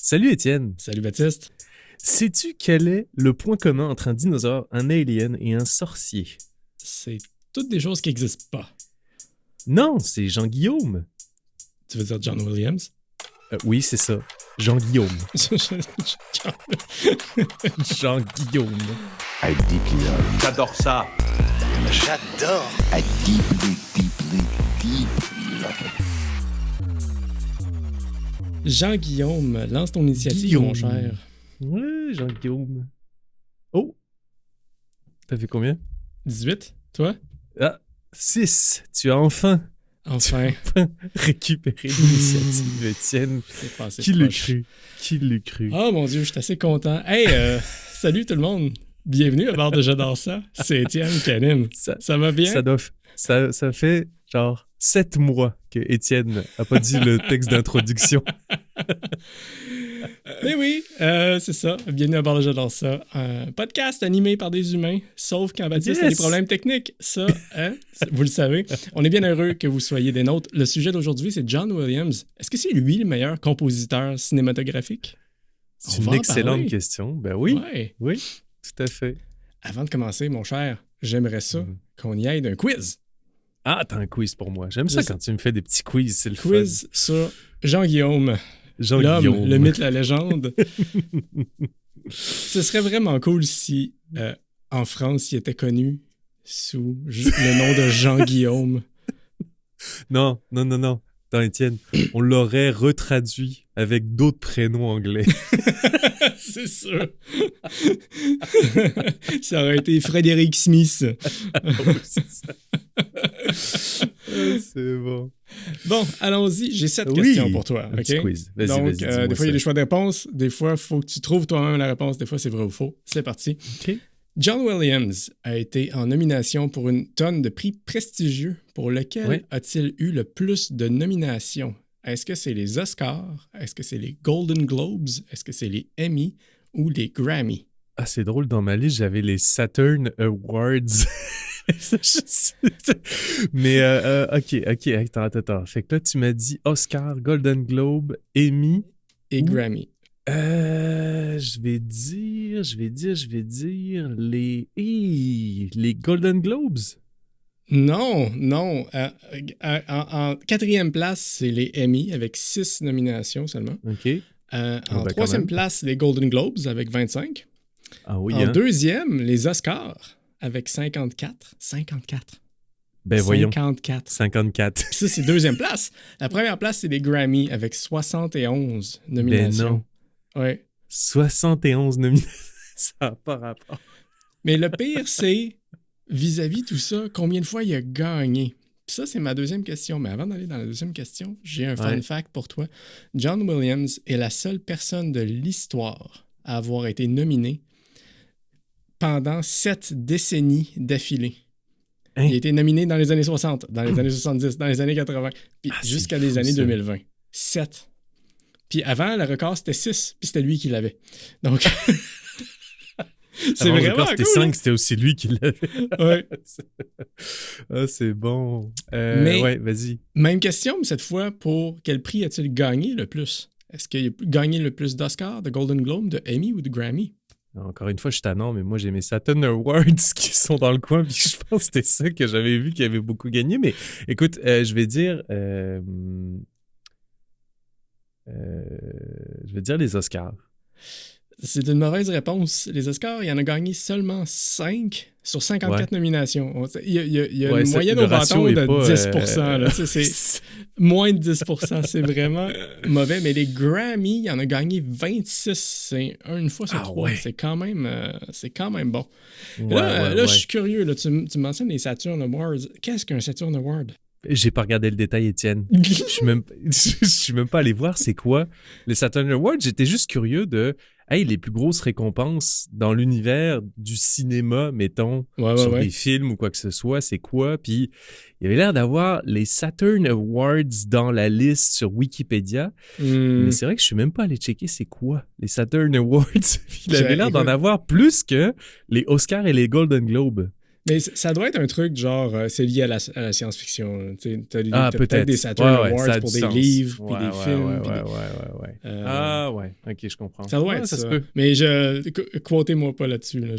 Salut Étienne. Salut Baptiste. Sais-tu quel est le point commun entre un dinosaure, un alien et un sorcier? C'est toutes des choses qui n'existent pas. Non, c'est Jean-Guillaume. Tu veux dire John Williams? Oui, c'est ça. Jean-Guillaume. Jean-Guillaume. I deeply love. J'adore ça. J'adore. I deeply, deeply, deeply love. Jean-Guillaume, lance ton initiative, Guillaume. mon cher. Ouais, Jean-Guillaume. Oh! T'as fait combien? 18, toi? Ah, 6. Tu as enfin Enfin. récupéré l'initiative, Étienne. C'est passé Qui l'eût proche. cru? Qui l'eût cru? Oh mon Dieu, je suis assez content. Hey, salut tout le monde. Bienvenue à bord de J'adore ça. C'est Étienne qui anime. Ça va bien? Ça fait genre 7 mois que Étienne a pas dit le texte d'introduction. Mais oui, c'est ça. Bienvenue à bord de J'adore ça. Un podcast animé par des humains, sauf quand Baptiste a des problèmes techniques. Ça, hein, vous le savez. On est bien heureux que vous soyez des nôtres. Le sujet d'aujourd'hui, c'est John Williams. Est-ce que c'est lui le meilleur compositeur cinématographique? C'est On une va en excellente parler. question. Ben oui, Ouais. oui, tout à fait. Avant de commencer, mon cher, j'aimerais ça qu'on y aille d'un quiz. Ah, t'as un quiz pour moi. J'aime ça Je sais. quand tu me fais des petits quiz, c'est le Quiz sur Jean-Guillaume. fun. Jean-Guillaume. L'homme, le mythe, la légende. Ce serait vraiment cool si, en France, il était connu sous le nom de Jean-Guillaume. Non. Attends, Étienne, on l'aurait retraduit avec d'autres prénoms anglais. C'est sûr. Ça aurait été Frédéric Smith. C'est ça. C'est bon. Bon, allons-y. J'ai 7 Oui, questions pour toi. un petit OK? quiz. Vas-y, Donc, dis-moi des fois, il y a ça. des choix de réponse. Des fois, il faut que tu trouves toi-même la réponse. Des fois, c'est vrai ou faux. C'est parti. OK. John Williams a été en nomination pour une tonne de prix prestigieux. Pour lequel Oui. a-t-il eu le plus de nominations? Est-ce que c'est les Oscars? Est-ce que c'est les Golden Globes? Est-ce que c'est les Emmy ou les Grammy? Ah, c'est drôle, dans ma liste, j'avais les Saturn Awards. Mais, OK, attends. Fait que là, tu m'as dit Oscar, Golden Globe, Emmy. Et Grammy. Je vais dire les Golden Globes. Non. En quatrième place, c'est les Emmy avec 6 nominations seulement. OK. En quand troisième même. place, les Golden Globes avec 25. Ah oui, En hein? deuxième, les Oscars avec 54. 54. Ben voyons, 54. 54. Puis ça, c'est deuxième place. La première place, c'est les Grammy avec 71 nominations. Ben non. Ouais. 71 nominations. Ça n'a pas rapport. Mais le pire, c'est, vis-à-vis tout ça, combien de fois il a gagné? Puis ça, c'est ma deuxième question. Mais avant d'aller dans la deuxième question, j'ai un fun Ouais. fact pour toi. John Williams est la seule personne de l'histoire à avoir été nominée pendant 7 décennies d'affilée. Hein? Il a été nominé dans les années 60, dans les années 70, dans les années 80, puis Ah, c'est jusqu'à fou, les années ça. 2020. 7. Puis avant, le record, c'était 6, puis c'était lui qui l'avait. Donc, c'est Avant le vraiment record, c'était cool. 5, c'était aussi lui qui l'avait. Ouais. Ah, c'est bon. Mais- Ouais, vas-y. Même question, mais cette fois, pour quel prix a-t-il gagné le plus? Est-ce qu'il a gagné le plus d'Oscars, de Golden Globe, de Emmy ou de Grammy? Encore une fois, je t'annonce, mais moi, j'ai mes Saturn Awards qui sont dans le coin, puis je pense que c'était ça que j'avais vu qui avait beaucoup gagné. Mais écoute, je vais dire les Oscars. C'est une mauvaise réponse. Les Oscars, il en a gagné seulement 5 sur 54 nominations. Il y a Ouais, une ça, moyenne le au ratio bâton est de pas, 10%. Là. C'est moins de 10%. C'est vraiment mauvais. Mais les Grammy, il en a gagné 26. C'est une fois sur Ah 3. ouais. C'est quand même bon. Ouais, Là, ouais. je suis curieux. Là, tu mentionnes les Saturn Awards. Qu'est-ce qu'un Saturn Award? J'ai pas regardé le détail, Étienne. Je suis même pas allé voir c'est quoi les Saturn Awards. J'étais juste curieux de les plus grosses récompenses dans l'univers du cinéma, mettons, sur des films ou quoi que ce soit, c'est quoi? Puis il y avait l'air d'avoir les Saturn Awards dans la liste sur Wikipédia. Mais c'est vrai que je suis même pas allé checker c'est quoi les Saturn Awards. Puis il avait l'air d'en avoir plus que les Oscars et les Golden Globes. Mais ça doit être un truc genre, c'est lié à la science-fiction. Tu as peut-être des Saturn Awards pour des livres, puis des films. Ouais. Ah ouais, ok, je comprends. Ça doit être ça. Ça. Se peut. Mais quotez-moi pas là-dessus. Là,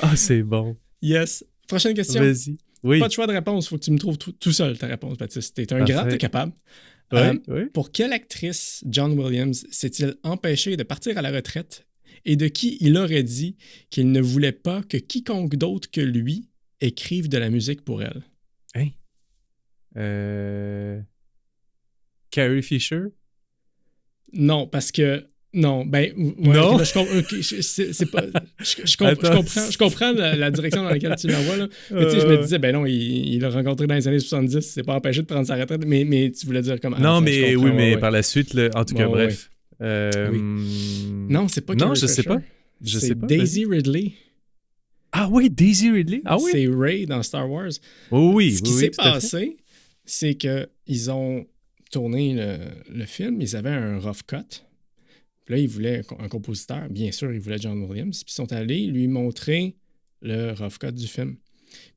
Ah, c'est bon. Yes. Prochaine question. Vas-y. Oui. Pas de choix de réponse, faut que tu me trouves tout seul ta réponse, Baptiste. T'es un grand, t'es capable. Oui. Pour quelle actrice John Williams s'est-il empêché de partir à la retraite et de qui il aurait dit qu'il ne voulait pas que quiconque d'autre que lui écrive de la musique pour elle? Hein? Carrie Fisher? Non, parce que... Non, ben... Ouais, non? Là, je comprends la direction dans laquelle tu l'envoies, là. Mais tu sais, je me disais, ben non, il l'a rencontré dans les années 70, c'est pas empêché de prendre sa retraite, mais tu voulais dire comme... Non, enfin, mais oui, mais par la suite, en tout cas, bon, bref. Oui. Non, c'est pas Non, Carrie je sais Fisher. pas. Je sais pas. Daisy Ridley. Ah oui, Daisy Ridley? Ah oui? C'est Rey dans Star Wars. Oh, oui, Ce qui s'est passé, c'est qu'ils ont tourné le film, ils avaient un rough cut. Puis là, ils voulaient un compositeur. Bien sûr, ils voulaient John Williams. Puis ils sont allés lui montrer le rough cut du film.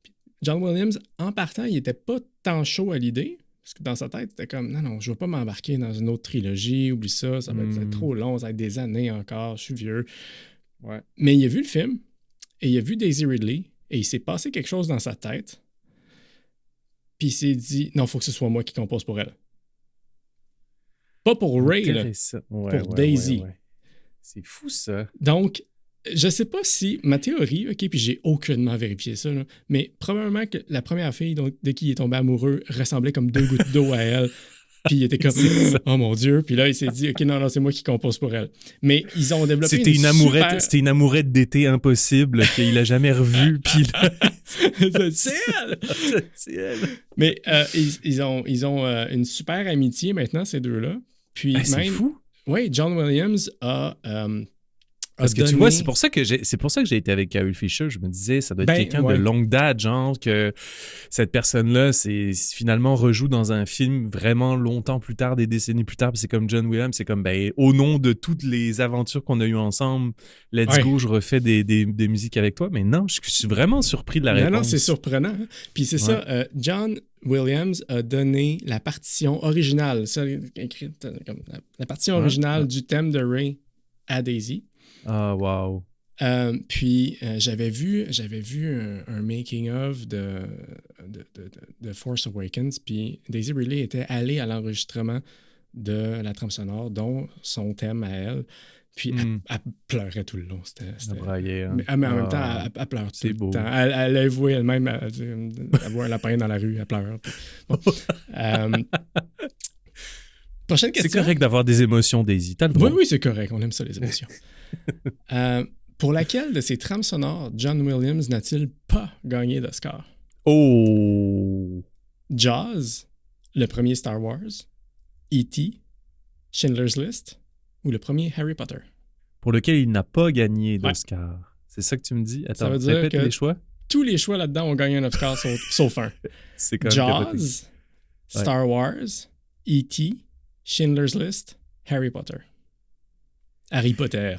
Puis John Williams, en partant, il était pas tant chaud à l'idée. Parce que dans sa tête, c'était comme, non, je ne veux pas m'embarquer dans une autre trilogie, oublie ça, ça va être trop long, ça va être des années encore, je suis vieux. Ouais. Mais il a vu le film, et il a vu Daisy Ridley, et il s'est passé quelque chose dans sa tête, puis il s'est dit, non, il faut que ce soit moi qui compose pour elle. Pas pour Ray, là, pour Daisy. Ouais. C'est fou, ça. Donc, je sais pas si ma théorie, OK, puis j'ai aucunement vérifié ça, là, mais probablement que la première fille de qui il est tombé amoureux ressemblait comme 2 gouttes d'eau à elle. Puis il était comme oh mon Dieu, puis là il s'est dit OK non, c'est moi qui compose pour elle. Mais ils ont développé c'était une amourette d'été impossible qu'il a jamais revue puis c'est elle. Mais ils ont une super amitié maintenant ces deux-là. Puis même c'est fou. Oui, John Williams a parce que tu vois, c'est pour ça que j'ai été avec Carrie Fisher. Je me disais, ça doit être quelqu'un de longue date, genre que cette personne-là, finalement rejoue dans un film vraiment longtemps plus tard, des décennies plus tard. Puis c'est comme John Williams, c'est comme au nom de toutes les aventures qu'on a eues ensemble, let's go, je refais des musiques avec toi. Mais non, je suis vraiment surpris de la réponse. Non, c'est surprenant. Hein? Puis c'est ça, John Williams a donné la partition originale, écrite comme la partition originale du thème de Ray à Daisy. Ah, wow. Puis j'avais vu un making-of de Force Awakens, puis Daisy Ridley était allée à l'enregistrement de la trame sonore, dont son thème à elle. Puis elle pleurait tout le long. Elle braillait, hein? Mais en même temps, elle pleure tout le temps. Elle a avoué elle-même, elle voit un lapin dans la rue, elle pleure. Bon. Prochaine question. C'est correct d'avoir des émotions, Daisy. T'as le droit. Oui, c'est correct. On aime ça, les émotions. Pour laquelle de ces trames sonores John Williams n'a-t-il pas gagné d'Oscar? Oh! Jaws, le premier Star Wars, E.T., Schindler's List ou le premier Harry Potter? Pour lequel il n'a pas gagné d'Oscar. Ouais. C'est ça que tu me dis? Attends, ça veut dire répète que les choix. Tous les choix là-dedans ont gagné un Oscar sauf un. C'est quand même Jaws, Star Wars, E.T., Schindler's List, Harry Potter. Harry Potter.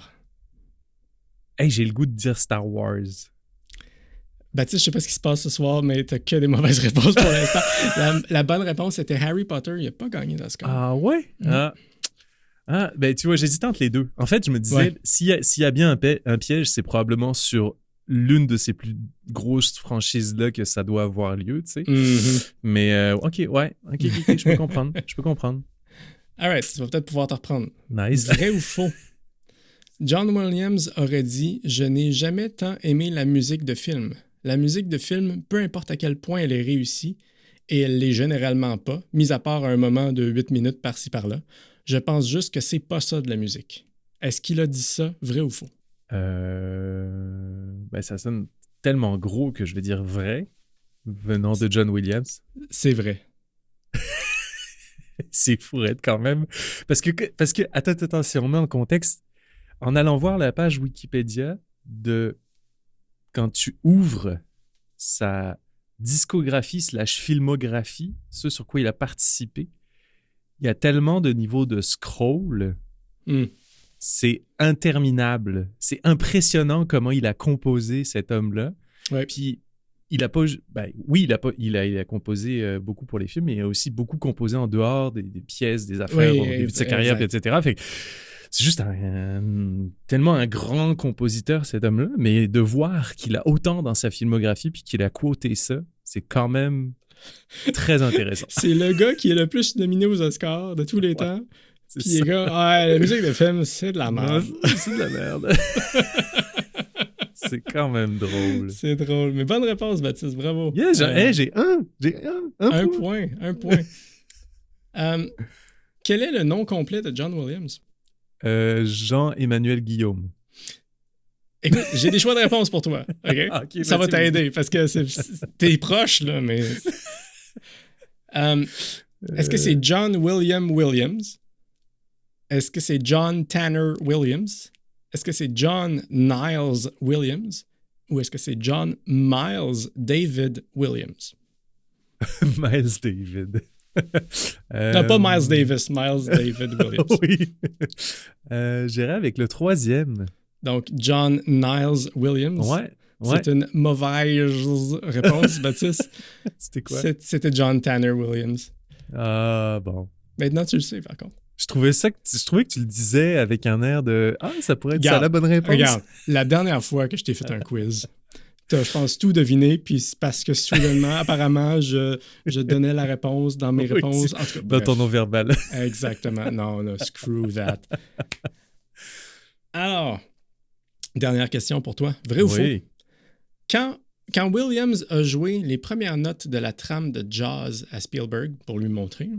Hey, j'ai le goût de dire Star Wars. Baptiste, je sais pas ce qui se passe ce soir, mais t'as que des mauvaises réponses pour l'instant. La bonne réponse était Harry Potter. Il n'a pas gagné d'Oscar. Ah ouais? Ben tu vois, j'hésitais entre les deux. En fait, je me disais, s'il y a bien un piège, c'est probablement sur l'une de ces plus grosses franchises-là que ça doit avoir lieu, tu sais. Mm-hmm. Mais OK, je peux comprendre. All right, tu vas peut-être pouvoir te reprendre. Nice. Vrai ou faux? John Williams aurait dit « Je n'ai jamais tant aimé la musique de film. La musique de film, peu importe à quel point elle est réussie, et elle l'est généralement pas, mis à part un moment de 8 minutes par-ci par-là, je pense juste que c'est pas ça de la musique. » Est-ce qu'il a dit ça, vrai ou faux? Ben ça sonne tellement gros que je vais dire vrai, venant de John Williams. C'est vrai. C'est fourette quand même. Parce que attends, si on met en contexte, en allant voir la page Wikipédia de quand tu ouvres sa discographie / filmographie, ce sur quoi il a participé, il y a tellement de niveaux de scroll. c'est interminable. C'est impressionnant comment il a composé cet homme-là. Ouais. Puis, il a pas... Ben, oui, il a composé beaucoup pour les films, mais il a aussi beaucoup composé en dehors des pièces, des affaires Oui, au début de sa carrière, etc. Fait que c'est juste tellement un grand compositeur, cet homme-là, mais de voir qu'il a autant dans sa filmographie puis qu'il a quoté ça, c'est quand même très intéressant. C'est le gars qui est le plus nominé aux Oscars de tous les temps. Puis les gars, la musique de film, c'est de la merde. C'est de la merde. C'est quand même drôle. C'est drôle. Mais bonne réponse, Baptiste, bravo. Yeah, j'ai un point. Un point. Quel est le nom complet de John Williams? Jean-Emmanuel Guillaume. Écoute, j'ai des choix de réponse pour toi. Okay? Okay, ça va t'aider parce que t'es proche, là, mais. Est-ce que c'est John William Williams? Est-ce que c'est John Tanner Williams? Est-ce que c'est John Niles Williams? Ou est-ce que c'est John Miles David Williams? Miles David. Non, pas Miles Davis, Miles David Williams. Oui. J'irai avec le troisième. Donc, John Niles Williams. Ouais. C'est une mauvaise réponse, Baptiste. C'était quoi? C'était John Tanner Williams. Ah, bon. Maintenant, tu le sais, par contre. Je trouvais que tu le disais avec un air de « Ah, ça pourrait être ça la bonne réponse. » Regarde, la dernière fois que je t'ai fait un quiz, t'as, je pense, tout deviné, puis c'est parce que soudainement, apparemment, je donnais la réponse dans mes réponses. En tout cas, dans ton nom verbal. Exactement. Non, screw that. Alors, dernière question pour toi. Vrai ou faux? Quand Williams a joué les premières notes de la trame de Jaws à Spielberg pour lui montrer,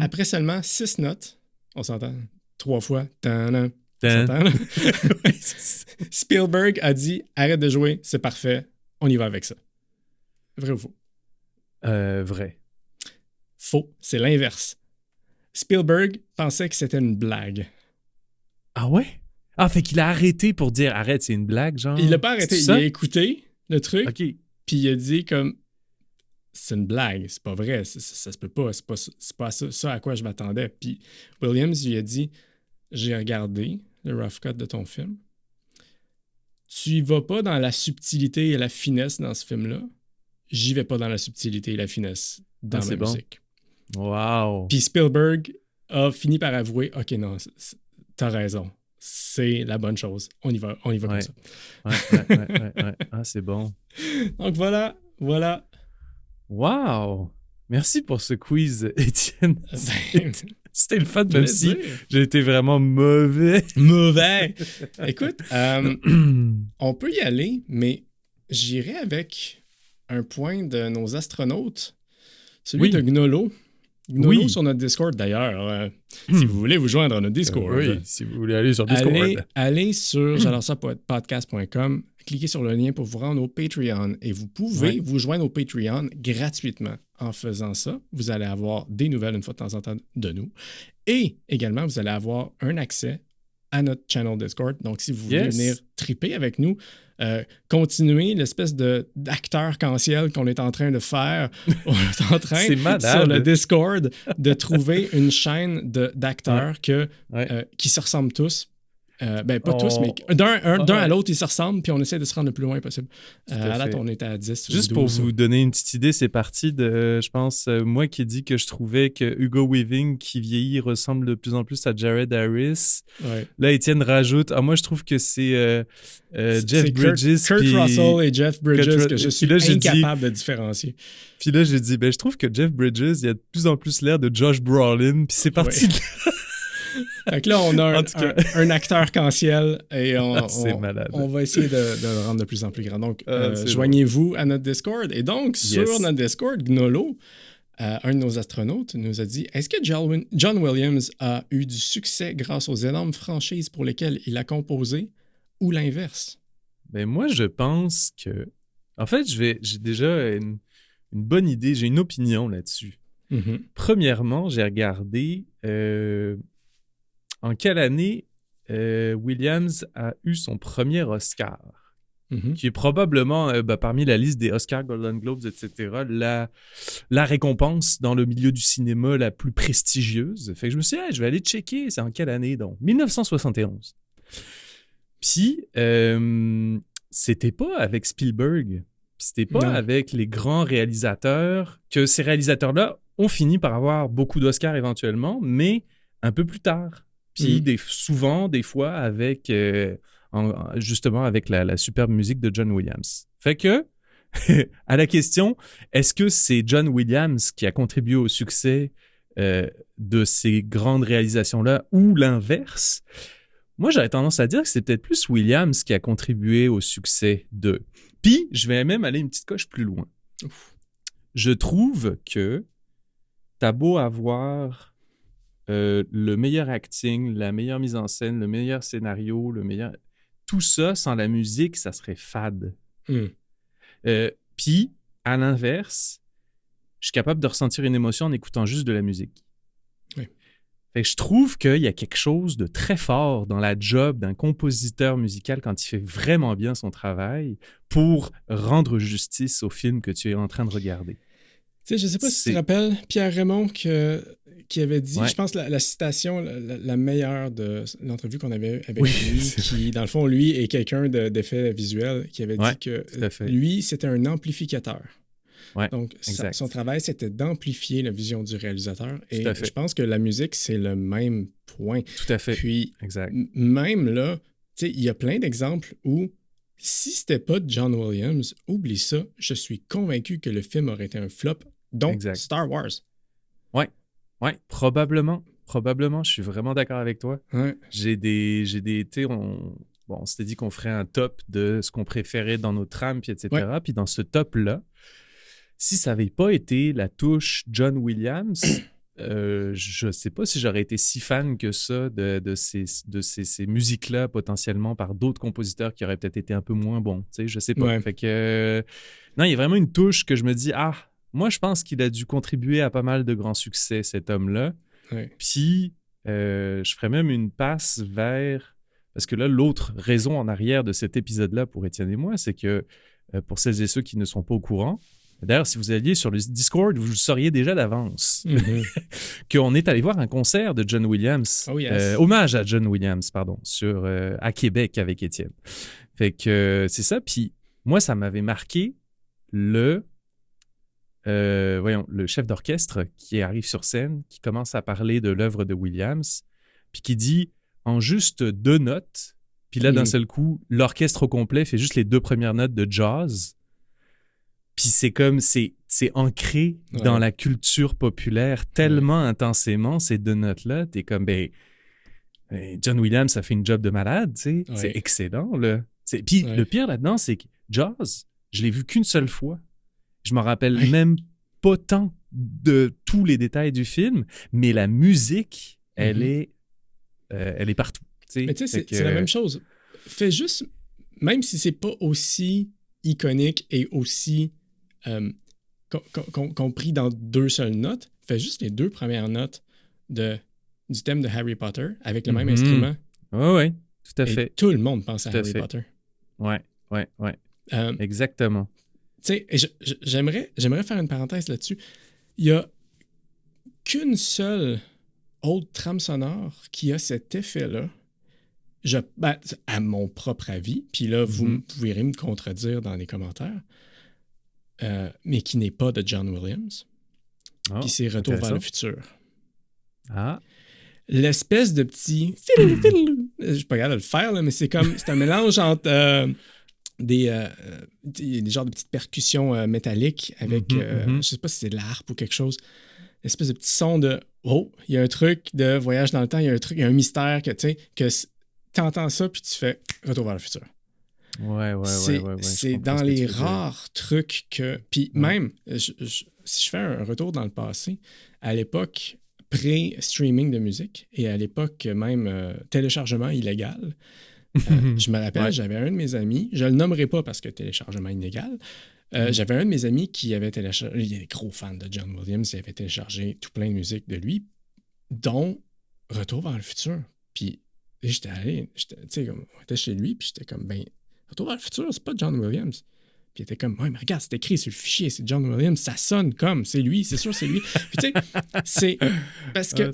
après seulement 6 notes, on s'entend 3 fois, on s'entend, Spielberg a dit « Arrête de jouer, c'est parfait, on y va avec ça. » Vrai ou faux? Vrai. Faux, c'est l'inverse. Spielberg pensait que c'était une blague. Ah ouais? Ah, fait qu'il a arrêté pour dire « Arrête, c'est une blague, genre? » Il l'a pas arrêté, il a écouté le truc, OK. Puis il a dit comme c'est une blague, c'est pas vrai, ça se peut pas, c'est pas ça à quoi je m'attendais. Puis Williams lui a dit j'ai regardé le rough cut de ton film. Tu y vas pas dans la subtilité et la finesse dans ce film-là. J'y vais pas dans la subtilité et la finesse dans ma musique. Wow. Puis Spielberg a fini par avouer OK, non, t'as raison. C'est la bonne chose. On y va comme ça. Ouais. Ah, c'est bon. Donc voilà. Wow! Merci pour ce quiz, Étienne. C'était le fun, même si j'ai été vraiment mauvais. Écoute, on peut y aller, mais j'irai avec un point de nos astronautes, celui de Gnolo. Gnolo sur notre Discord, d'ailleurs. Si vous voulez vous joindre à notre Discord. Si vous voulez aller sur Discord. Allez sur j'adore-ça-podcast.com, cliquez sur le lien pour vous rendre au Patreon et vous pouvez vous joindre au Patreon gratuitement. En faisant ça, vous allez avoir des nouvelles une fois de temps en temps de nous. Et également, vous allez avoir un accès à notre channel Discord. Donc, si vous voulez venir triper avec nous, continuer l'espèce d'acteur canciel qu'on est en train de faire. On est en train, sur le Discord, de trouver une chaîne d'acteurs qui se ressemblent tous. Pas tous, mais d'un à l'autre, ils se ressemblent, puis on essaie de se rendre le plus loin possible. À date, on est à 10. Juste 12, pour vous donner une petite idée, c'est parti de, je pense, moi qui ai dit que je trouvais que Hugo Weaving, qui vieillit, ressemble de plus en plus à Jared Harris. Ouais. Là, Étienne rajoute, moi je trouve que c'est Jeff Bridges. Kurt Russell et Jeff Bridges que je suis incapable de différencier. Puis là, j'ai dit, je trouve que Jeff Bridges, il a de plus en plus l'air de Josh Brolin, puis c'est parti de là. Fait que là, on a un acteur canciel et on va essayer de le rendre de plus en plus grand. Donc, joignez-vous à notre Discord. Et donc, sur notre Discord, Gnolo, un de nos astronautes, nous a dit « Est-ce que John Williams a eu du succès grâce aux énormes franchises pour lesquelles il a composé ou l'inverse? » Moi, je pense que... En fait, j'ai déjà une bonne idée, j'ai une opinion là-dessus. Mm-hmm. Premièrement, j'ai regardé... en quelle année Williams a eu son premier Oscar? qui est probablement, parmi la liste des Oscars, Golden Globes, etc., la récompense dans le milieu du cinéma la plus prestigieuse. Fait que je me suis dit, je vais aller checker, c'est en quelle année donc? 1971. Puis, c'était pas avec Spielberg, puis c'était pas avec les grands réalisateurs que ces réalisateurs-là ont fini par avoir beaucoup d'Oscars éventuellement, mais un peu plus tard. Puis souvent, des fois, avec justement avec la superbe musique de John Williams. Fait que, à la question, est-ce que c'est John Williams qui a contribué au succès de ces grandes réalisations-là ou l'inverse? Moi, j'aurais tendance à dire que c'est peut-être plus Williams qui a contribué au succès de. Puis, je vais même aller une petite coche plus loin. Je trouve que t'as beau avoir le meilleur acting, la meilleure mise en scène, le meilleur scénario, tout ça, sans la musique, ça serait fade. Puis, à l'inverse, je suis capable de ressentir une émotion en écoutant juste de la musique. Oui. Fait que je trouve qu'il y a quelque chose de très fort dans la job d'un compositeur musical quand il fait vraiment bien son travail pour rendre justice au film que tu es en train de regarder. Tu sais, je sais pas si tu te rappelles, Pierre Raymond qui avait dit, je pense la citation la meilleure de l'entrevue qu'on avait avec lui, qui, dans le fond, lui est quelqu'un d'effets visuels, qui avait dit que lui, c'était un amplificateur. Ouais, donc, son travail, c'était d'amplifier la vision du réalisateur. Et je pense que la musique, c'est le même point. Tout à fait. Puis, même là, tu sais, il y a plein d'exemples où, si c'était pas John Williams, oublie ça, je suis convaincu que le film aurait été un flop. Donc, Star Wars. Ouais, probablement. Probablement, je suis vraiment d'accord avec toi. Ouais. On s'était dit qu'on ferait un top de ce qu'on préférait dans nos trames, puis etc. Ouais. Puis dans ce top-là, si ça n'avait pas été la touche John Williams, je sais pas si j'aurais été si fan que ça de ces musiques-là, potentiellement par d'autres compositeurs qui auraient peut-être été un peu moins bons. Tu sais, je sais pas. Ouais. Fait que, non, il y a vraiment une touche que je me dis, moi, je pense qu'il a dû contribuer à pas mal de grands succès, cet homme-là. Ouais. Puis, je ferais même une passe vers... Parce que là, l'autre raison en arrière de cet épisode-là pour Étienne et moi, c'est que pour celles et ceux qui ne sont pas au courant, d'ailleurs, si vous alliez sur le Discord, vous le sauriez déjà d'avance qu'on est allé voir un concert de John Williams. Oh yes. Hommage à John Williams, pardon, à Québec avec Étienne. Fait que c'est ça. Puis moi, ça m'avait marqué le chef d'orchestre qui arrive sur scène, qui commence à parler de l'œuvre de Williams, puis qui dit en juste 2 notes, puis là, d'un seul coup, l'orchestre au complet fait juste les 2 premières notes de jazz. Puis c'est comme, c'est ancré dans la culture populaire tellement intensément, ces 2 notes-là. T'es comme, John Williams a fait une job de malade, tu sais. C'est excellent, là. Puis le pire là-dedans, c'est que jazz, je l'ai vu qu'une seule fois. Je m'en rappelle même pas tant de tous les détails du film, mais la musique, elle est partout. T'sais. Mais tu sais, c'est la même chose. Fais juste, même si c'est pas aussi iconique et aussi compris dans 2 seules notes, fais juste les 2 premières notes du thème de Harry Potter avec le même instrument. Oui, tout à fait. Tout le monde pense à Harry Potter. Ouais. Exactement. Tu sais, j'aimerais faire une parenthèse là-dessus. Il n'y a qu'une seule autre trame sonore qui a cet effet-là, à mon propre avis, puis là, vous pourrez me contredire dans les commentaires, mais qui n'est pas de John Williams. Puis c'est Retour vers le futur. L'espèce de petit... Je suis pas capable de le faire, là, mais c'est un mélange entre... des genres de petites percussions métalliques avec, je sais pas si c'est de l'harpe ou quelque chose, une espèce de petit son de il y a un truc de voyage dans le temps, il y a un mystère que tu entends ça puis tu fais Retour vers le futur. Ouais. C'est dans les rares trucs que... Puis même, si je fais un retour dans le passé, à l'époque pré-streaming de musique et à l'époque même téléchargement illégal, je me rappelle, j'avais un de mes amis, je le nommerai pas parce que téléchargement illégal, j'avais un de mes amis qui avait téléchargé, il est gros fan de John Williams, il avait téléchargé tout plein de musique de lui, dont Retour vers le futur. Puis j'étais allé, on était chez lui, puis j'étais comme, Retour vers le futur, c'est pas John Williams. Puis il était comme, ouais, mais regarde, c'est écrit sur le fichier, c'est John Williams, ça sonne comme, c'est lui, c'est sûr, c'est lui. Puis tu sais, c'est parce que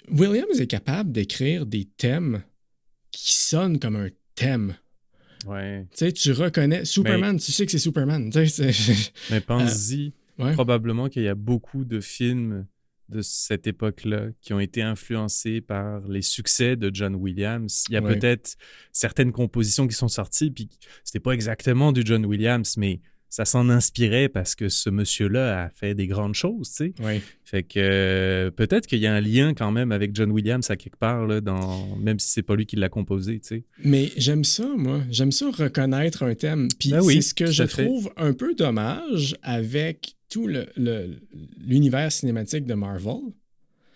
Williams est capable d'écrire des thèmes qui sonnent comme un thème. Ouais. Tu sais, tu reconnais Superman, tu sais que c'est Superman. Mais pense-y, ouais. probablement qu'il y a beaucoup de films de cette époque-là qui ont été influencés par les succès de John Williams. Il y a peut-être certaines compositions qui sont sorties, puis c'était pas exactement du John Williams, mais ça s'en inspirait parce que ce monsieur-là a fait des grandes choses, tu sais. Ouais. Fait que peut-être qu'il y a un lien quand même avec John Williams à quelque part, là, même si c'est pas lui qui l'a composé, tu sais. Mais j'aime ça, moi. J'aime ça reconnaître un thème. Puis c'est ce que je trouve un peu dommage avec tout l'univers cinématique de Marvel.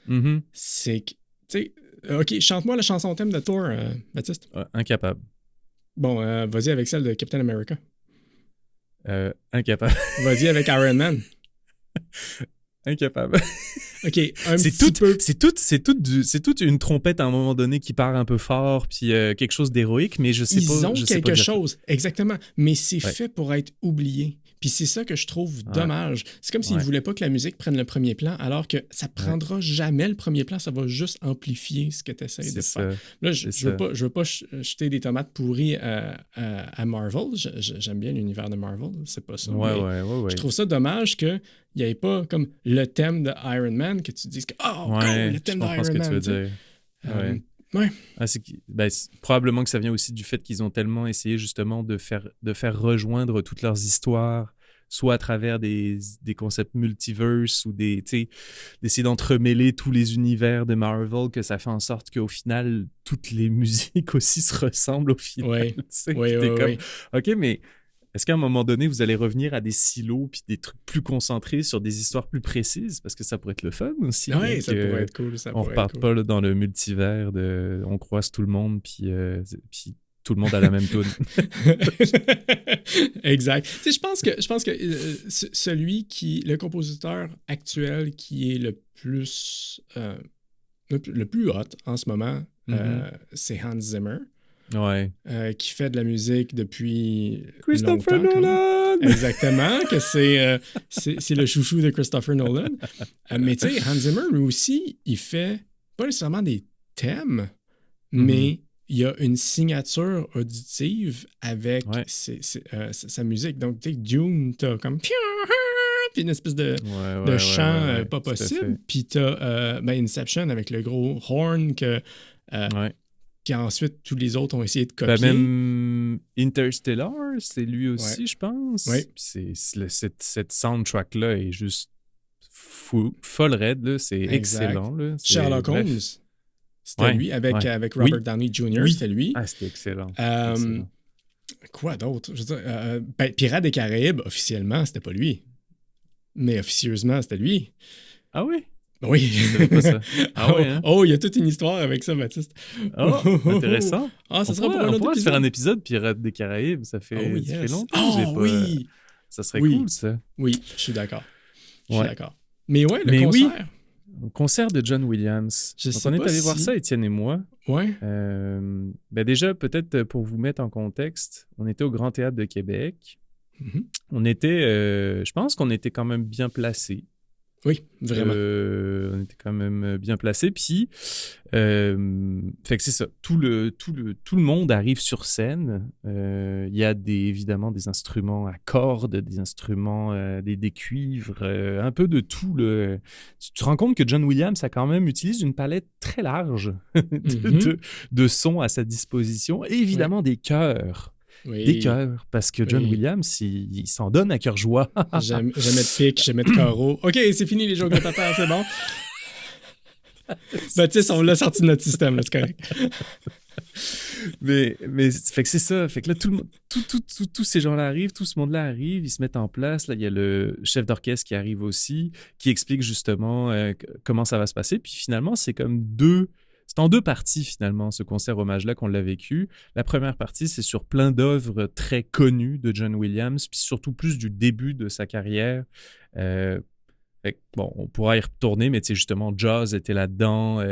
Mm-hmm. C'est que, tu sais, OK, chante-moi la chanson thème de Thor, Baptiste. Incapable. Bon, vas-y avec celle de Captain America. Incapable. Vas-y avec Iron Man. Incapable. OK, c'est toute une trompette à un moment donné qui part un peu fort, puis quelque chose d'héroïque, mais je sais pas. Ils ont quelque chose, exactement, mais c'est fait pour être oublié. Puis c'est ça que je trouve dommage. C'est comme s'ils ne voulaient pas que la musique prenne le premier plan, alors que ça ne prendra jamais le premier plan, ça va juste amplifier ce que tu essaies de faire. Là, je veux pas jeter des tomates pourries à Marvel. J'aime bien l'univers de Marvel, c'est pas ça. Je trouve ça dommage qu'il n'y ait pas comme le thème de Iron Man, que tu dises que le thème d'Iron Man. Je comprends ce que tu veux dire. Probablement que ça vient aussi du fait qu'ils ont tellement essayé justement de faire rejoindre toutes leurs histoires, soit à travers des concepts multiverse ou d'essayer d'entremêler tous les univers de Marvel, que ça fait en sorte qu'au final, toutes les musiques aussi se ressemblent au final. OK, mais est-ce qu'à un moment donné, vous allez revenir à des silos puis des trucs plus concentrés sur des histoires plus précises? Parce que ça pourrait être le fun aussi. Oui, ça pourrait être cool. On ne repart pas là, dans le multivers de on croise tout le monde puis tout le monde a la même toune. Exact. Tu sais, je pense que le compositeur actuel qui est le plus hot en ce moment, c'est Hans Zimmer. Ouais. Qui fait de la musique depuis Christopher Nolan! Exactement, que c'est le chouchou de Christopher Nolan. Mais tu sais, Hans Zimmer, lui aussi, il fait pas nécessairement des thèmes, mais il y a une signature auditive avec sa musique. Donc, tu sais, Dune, t'as comme... puis une espèce de chant pas possible. Puis t'as Inception avec le gros horn qu'ensuite, tous les autres ont essayé de copier. Même Interstellar, c'est lui aussi, je pense. Ouais. Cette soundtrack-là est juste folle raide, là. C'est excellent. Là. Sherlock Holmes, c'était lui, avec Robert Downey Jr., c'était lui. Ah, c'était excellent. Quoi d'autre? Je veux dire, Pirates des Caraïbes, officiellement, c'était pas lui. Mais officieusement, c'était lui. Ah oui? Oui. Je savais pas ça. Ah ouais, hein? Il y a toute une histoire avec ça, Baptiste. Oh, intéressant. Ça sera pour un autre épisode. On pourrait se faire un épisode Pirates des Caraïbes. Ça fait longtemps que j'ai pas... Ça serait cool, ça. Oui, je suis d'accord. Mais ouais, le concert. Le concert de John Williams. On est allé voir ça, Étienne et moi. Ouais. Déjà, peut-être pour vous mettre en contexte, on était au Grand Théâtre de Québec. Mm-hmm. On était... je pense qu'on était quand même bien placés. Oui, vraiment. On était quand même bien placés. Puis, fait que c'est ça. Tout le monde arrive sur scène. Il y a évidemment des instruments à cordes, des instruments, des cuivres, un peu de tout. Tu te rends compte que John Williams a quand même utilisé une palette très large de sons à sa disposition. Et évidemment, des chœurs. Oui. Des chœurs, parce que John Williams, il s'en donne à cœur joie. Jamais de pique, jamais de carreau. OK, c'est fini les jokes de papa, c'est bon. Baptiste, on l'a sorti de notre système, là, c'est correct. mais fait que c'est ça. Fait que là, tous ces gens-là arrivent, tout ce monde-là arrive, ils se mettent en place. Là, il y a le chef d'orchestre qui arrive aussi, qui explique justement comment ça va se passer. Puis finalement, c'est comme c'est en deux parties, finalement, ce concert hommage-là qu'on l'a vécu. La première partie, c'est sur plein d'œuvres très connues de John Williams, puis surtout plus du début de sa carrière. Fait que, bon, on pourra y retourner, mais tu sais, justement, Jaws était là-dedans.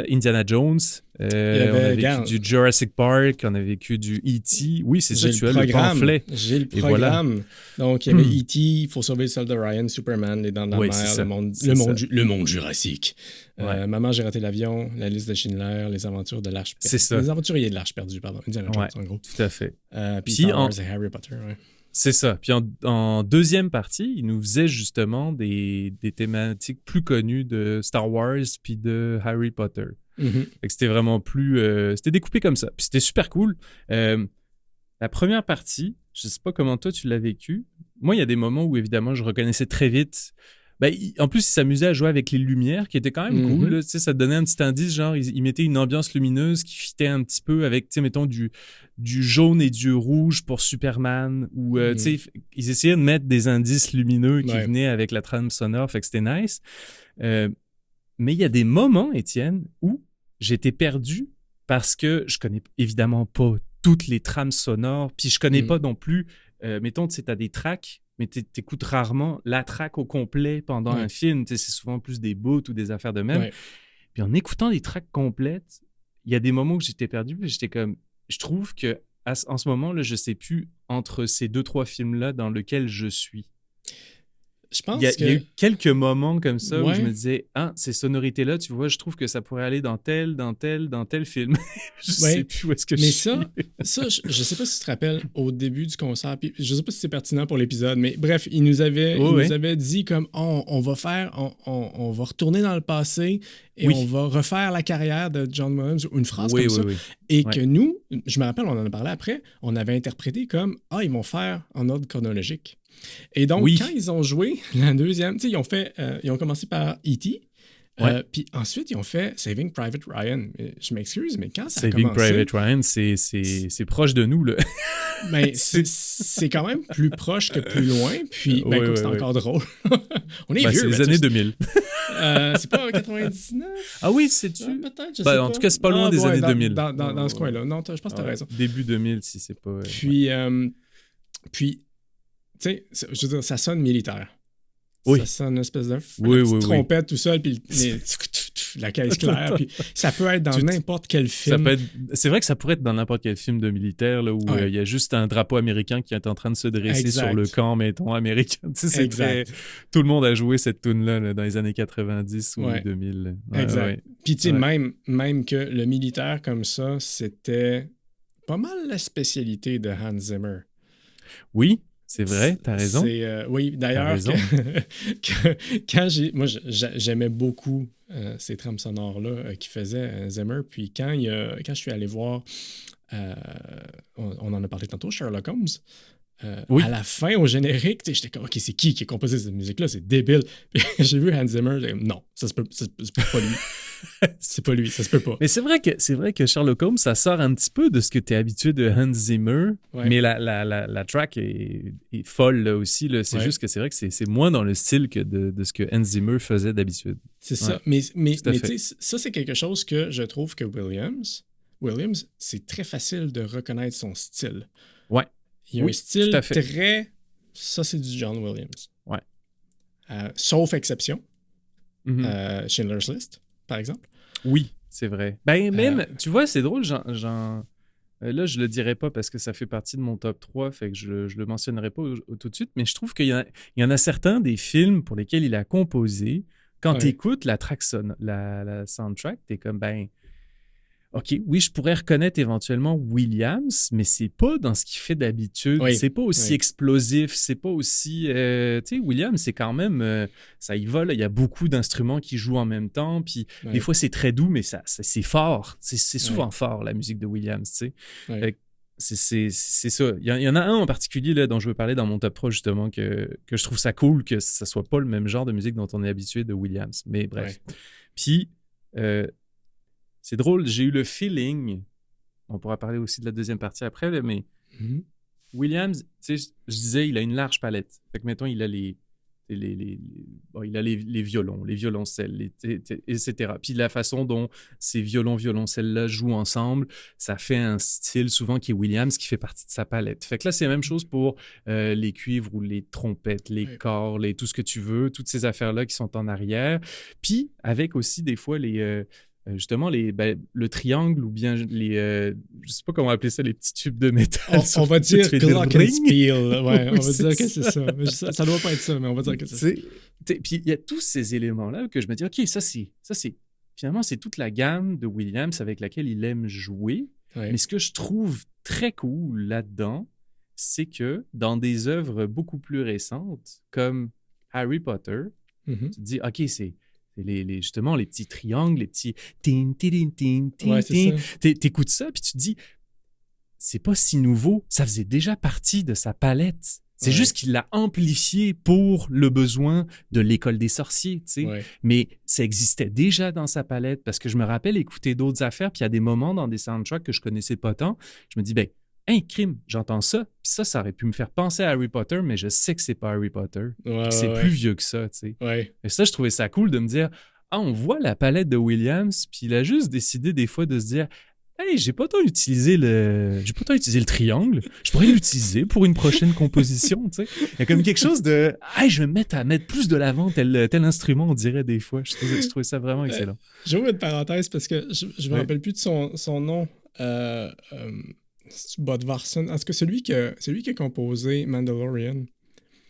Indiana Jones. Il y On a avait, vécu regarde, du Jurassic Park. On a vécu du E.T. Oui, c'est ça, j'ai tu as le pamphlet. J'ai le Et voilà. programme. Donc, il y avait E.T., Il faut sauver le soldat Ryan, Superman, Les Dents de la Oui, Mer, c'est ça. le monde Jurassique. Ouais. Maman, j'ai raté l'avion, La liste de Schindler, Les aventures de l'Arche perdue. C'est ça. Les aventuriers de l'Arche perdue, pardon. Indiana Jones, en gros. Tout à fait. Puis Puis Star Wars et Harry Potter, ouais. C'est ça. Puis en deuxième partie, il nous faisait justement des thématiques plus connues de Star Wars puis de Harry Potter. Mm-hmm. Fait que c'était vraiment plus... c'était découpé comme ça. Puis c'était super cool. La première partie, je sais pas comment toi tu l'as vécu. Moi, il y a des moments où, évidemment, je reconnaissais très vite... Ben, en plus, il s'amusait à jouer avec les lumières, qui était quand même cool. Là. Tu sais, ça te donnait un petit indice, genre, il mettait une ambiance lumineuse qui fitait un petit peu avec, tu sais, mettons, du jaune et du rouge pour Superman. Ou, tu sais, ils essayaient de mettre des indices lumineux qui venaient avec la trame sonore, fait que c'était nice. Mais il y a des moments, Étienne, où j'étais perdu parce que je connais évidemment pas toutes les trames sonores, puis je connais pas non plus, mettons, tu sais, t'as des tracks, mais t'écoutes rarement la track au complet pendant un film. C'est souvent plus des bouts ou des affaires de même. Ouais. Puis en écoutant les tracks complètes, il y a des moments où j'étais perdu. Puis j'étais comme... Je trouve que en ce moment, là, je sais plus entre ces 2-3 films-là dans lesquels je suis. Je pense il y a eu quelques moments comme ça où je me disais, ces sonorités-là, tu vois, je trouve que ça pourrait aller dans tel film. Je sais plus où est-ce que je suis. Mais ça, je sais pas si tu te rappelles au début du concert, puis je sais pas si c'est pertinent pour l'épisode, mais bref, il nous avait dit comme, on va retourner dans le passé et on va refaire la carrière de John Williams, une phrase comme ça. Et que nous, je me rappelle, on en a parlé après, on avait interprété comme, ils vont faire en ordre chronologique. Et donc, quand ils ont joué la deuxième, tu sais, ils ont commencé par E.T., puis ensuite, ils ont fait Saving Private Ryan. Je m'excuse, mais quand ça a commencé... Saving Private Ryan, c'est proche de nous, là. Mais c'est quand même plus proche que plus loin, puis c'est encore drôle. On est vieux. C'est les années 2000. C'est pas 99? Ah oui, c'est-tu? Peut-être, je sais pas. En tout cas, c'est pas loin des années 2000. Dans ce coin-là. Non, je pense que t'as raison. Début 2000, si c'est pas... Puis tu sais, je veux dire, ça sonne militaire. Oui. Ça sonne une espèce de trompette tout seul, puis la caisse claire. Puis ça peut être dans n'importe quel film. C'est vrai que ça pourrait être dans n'importe quel film de militaire là, où il y a juste un drapeau américain qui est en train de se dresser sur le camp, mettons, américain. Tu sais, tout le monde a joué cette tune-là dans les années 90 ou 2000. Exact. Puis tu sais, même que le militaire comme ça, c'était pas mal la spécialité de Hans Zimmer. Oui. C'est vrai, t'as raison. Oui, d'ailleurs, quand j'aimais beaucoup ces trames sonores-là qu'il faisait Zimmer, puis quand je suis allé voir, on en a parlé tantôt, Sherlock Holmes, à la fin, au générique, j'étais comme, OK, c'est qui a composé cette musique-là? C'est débile. Puis j'ai vu Hans Zimmer, j'ai dit, non, c'est pas lui. C'est pas lui, ça se peut pas. Mais c'est vrai que Sherlock Holmes, ça sort un petit peu de ce que tu es habitué de Hans Zimmer, mais la track est folle là, aussi. Là. C'est juste que c'est vrai que c'est moins dans le style que de ce que Hans Zimmer faisait d'habitude. C'est ça. Mais tu sais, ça, c'est quelque chose que je trouve que Williams, c'est très facile de reconnaître son style. Ouais. Il y a un style très... Ça, c'est du John Williams. Ouais. Sauf exception. Schindler's List, par exemple. Oui, c'est vrai. Ben, même, tu vois, c'est drôle, là, je le dirais pas parce que ça fait partie de mon top 3, fait que je le mentionnerai pas tout de suite, mais je trouve qu'il y en a certains des films pour lesquels il a composé. Quand tu écoutes la soundtrack, t'es comme, ben... OK, oui, je pourrais reconnaître éventuellement Williams, mais c'est pas dans ce qu'il fait d'habitude. Oui, c'est pas aussi explosif, c'est pas aussi... tu sais, Williams, c'est quand même... ça y va, là, il y a beaucoup d'instruments qui jouent en même temps, puis des fois, c'est très doux, mais c'est fort. C'est souvent fort, la musique de Williams, tu sais. C'est ça. Il y en a un en particulier là, dont je veux parler dans mon top 3, justement, que je trouve ça cool que ça soit pas le même genre de musique dont on est habitué de Williams. Mais bref. Puis... c'est drôle, j'ai eu le feeling, on pourra parler aussi de la deuxième partie après, là, mais Williams, tu sais, je disais, il a une large palette. Fait que, mettons, il a les bon, il a les violons, les violoncelles, etc. Puis la façon dont ces violoncelles-là jouent ensemble, ça fait un style souvent qui est Williams, qui fait partie de sa palette. Fait que là, c'est la même chose pour les cuivres ou les trompettes, les corps, tout ce que tu veux, toutes ces affaires-là qui sont en arrière. Puis avec aussi des fois justement, le triangle ou bien je sais pas comment appeler ça, les petits tubes de métal. On va dire glockenspiel. Ouais, on va dire que c'est ça. Ça doit pas être ça, mais on va dire que c'est ça. Puis il y a tous ces éléments-là que je me dis, OK, ça c'est finalement, c'est toute la gamme de Williams avec laquelle il aime jouer. Ouais. Mais ce que je trouve très cool là-dedans, c'est que dans des œuvres beaucoup plus récentes, comme Harry Potter, tu te dis, OK, c'est justement les petits triangles, les petits t'écoutes ça, puis tu te dis, c'est pas si nouveau, ça faisait déjà partie de sa palette. C'est juste qu'il l'a amplifié pour le besoin de l'école des sorciers, tu sais. Ouais. Mais ça existait déjà dans sa palette, parce que je me rappelle écouter d'autres affaires, puis il y a des moments dans des soundtracks que je connaissais pas tant, je me dis, crime, j'entends ça, puis ça aurait pu me faire penser à Harry Potter, mais je sais que c'est pas Harry Potter. C'est plus vieux que ça, tu sais. Ouais. Et ça, je trouvais ça cool de me dire, on voit la palette de Williams, puis il a juste décidé des fois de se dire, hey, j'ai pas tant utilisé le triangle, je pourrais l'utiliser pour une prochaine composition, tu sais. Il y a comme quelque chose de, hey, je vais me mettre à mettre plus de l'avant tel instrument, on dirait des fois. Je trouvais ça vraiment excellent. J'ouvre une parenthèse parce que je me rappelle plus de son nom. C'est Bodvarsson. En tout cas, celui qui a composé Mandalorian.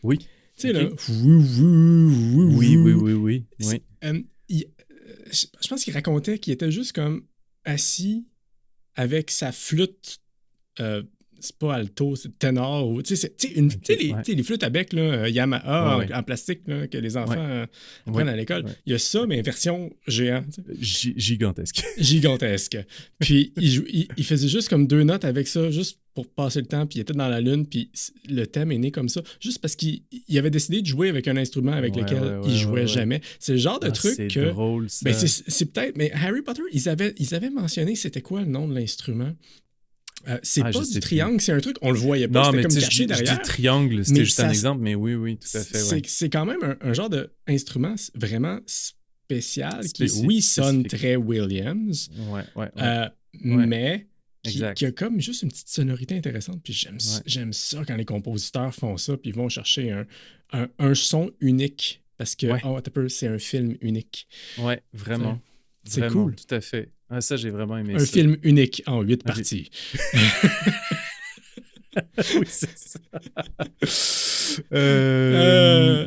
Oui. Tu sais, là. Oui. Je pense qu'il racontait qu'il était juste comme assis avec sa flûte. C'est pas alto, c'est ténor. Ou, tu sais, les flûtes à bec, là, Yamaha en plastique là, que les enfants apprennent à l'école. Il y a ça, mais version géante. Gigantesque. Gigantesque. Puis il faisait juste comme 2 notes avec ça, juste pour passer le temps, puis il était dans la lune, puis le thème est né comme ça, juste parce qu'il avait décidé de jouer avec un instrument avec lequel il jouait jamais. C'est le genre de truc c'est que... drôle, ça. Ben c'est peut-être... Mais Harry Potter, ils avaient mentionné c'était quoi le nom de l'instrument. C'est pas du triangle, c'est un truc, on le voyait pas, c'était comme caché derrière. Je dis triangle, c'était juste un exemple, mais oui, tout à fait. C'est quand même un genre d'instrument vraiment spécial qui, oui, sonne très Williams, mais qui a comme juste une petite sonorité intéressante. Puis j'aime ça quand les compositeurs font ça, puis ils vont chercher un son unique, parce que c'est un film unique. Ouais, vraiment. C'est vraiment, cool. Tout à fait. Ah, ça, j'ai vraiment aimé un ça. film unique en 8 parties. Oui, c'est ça.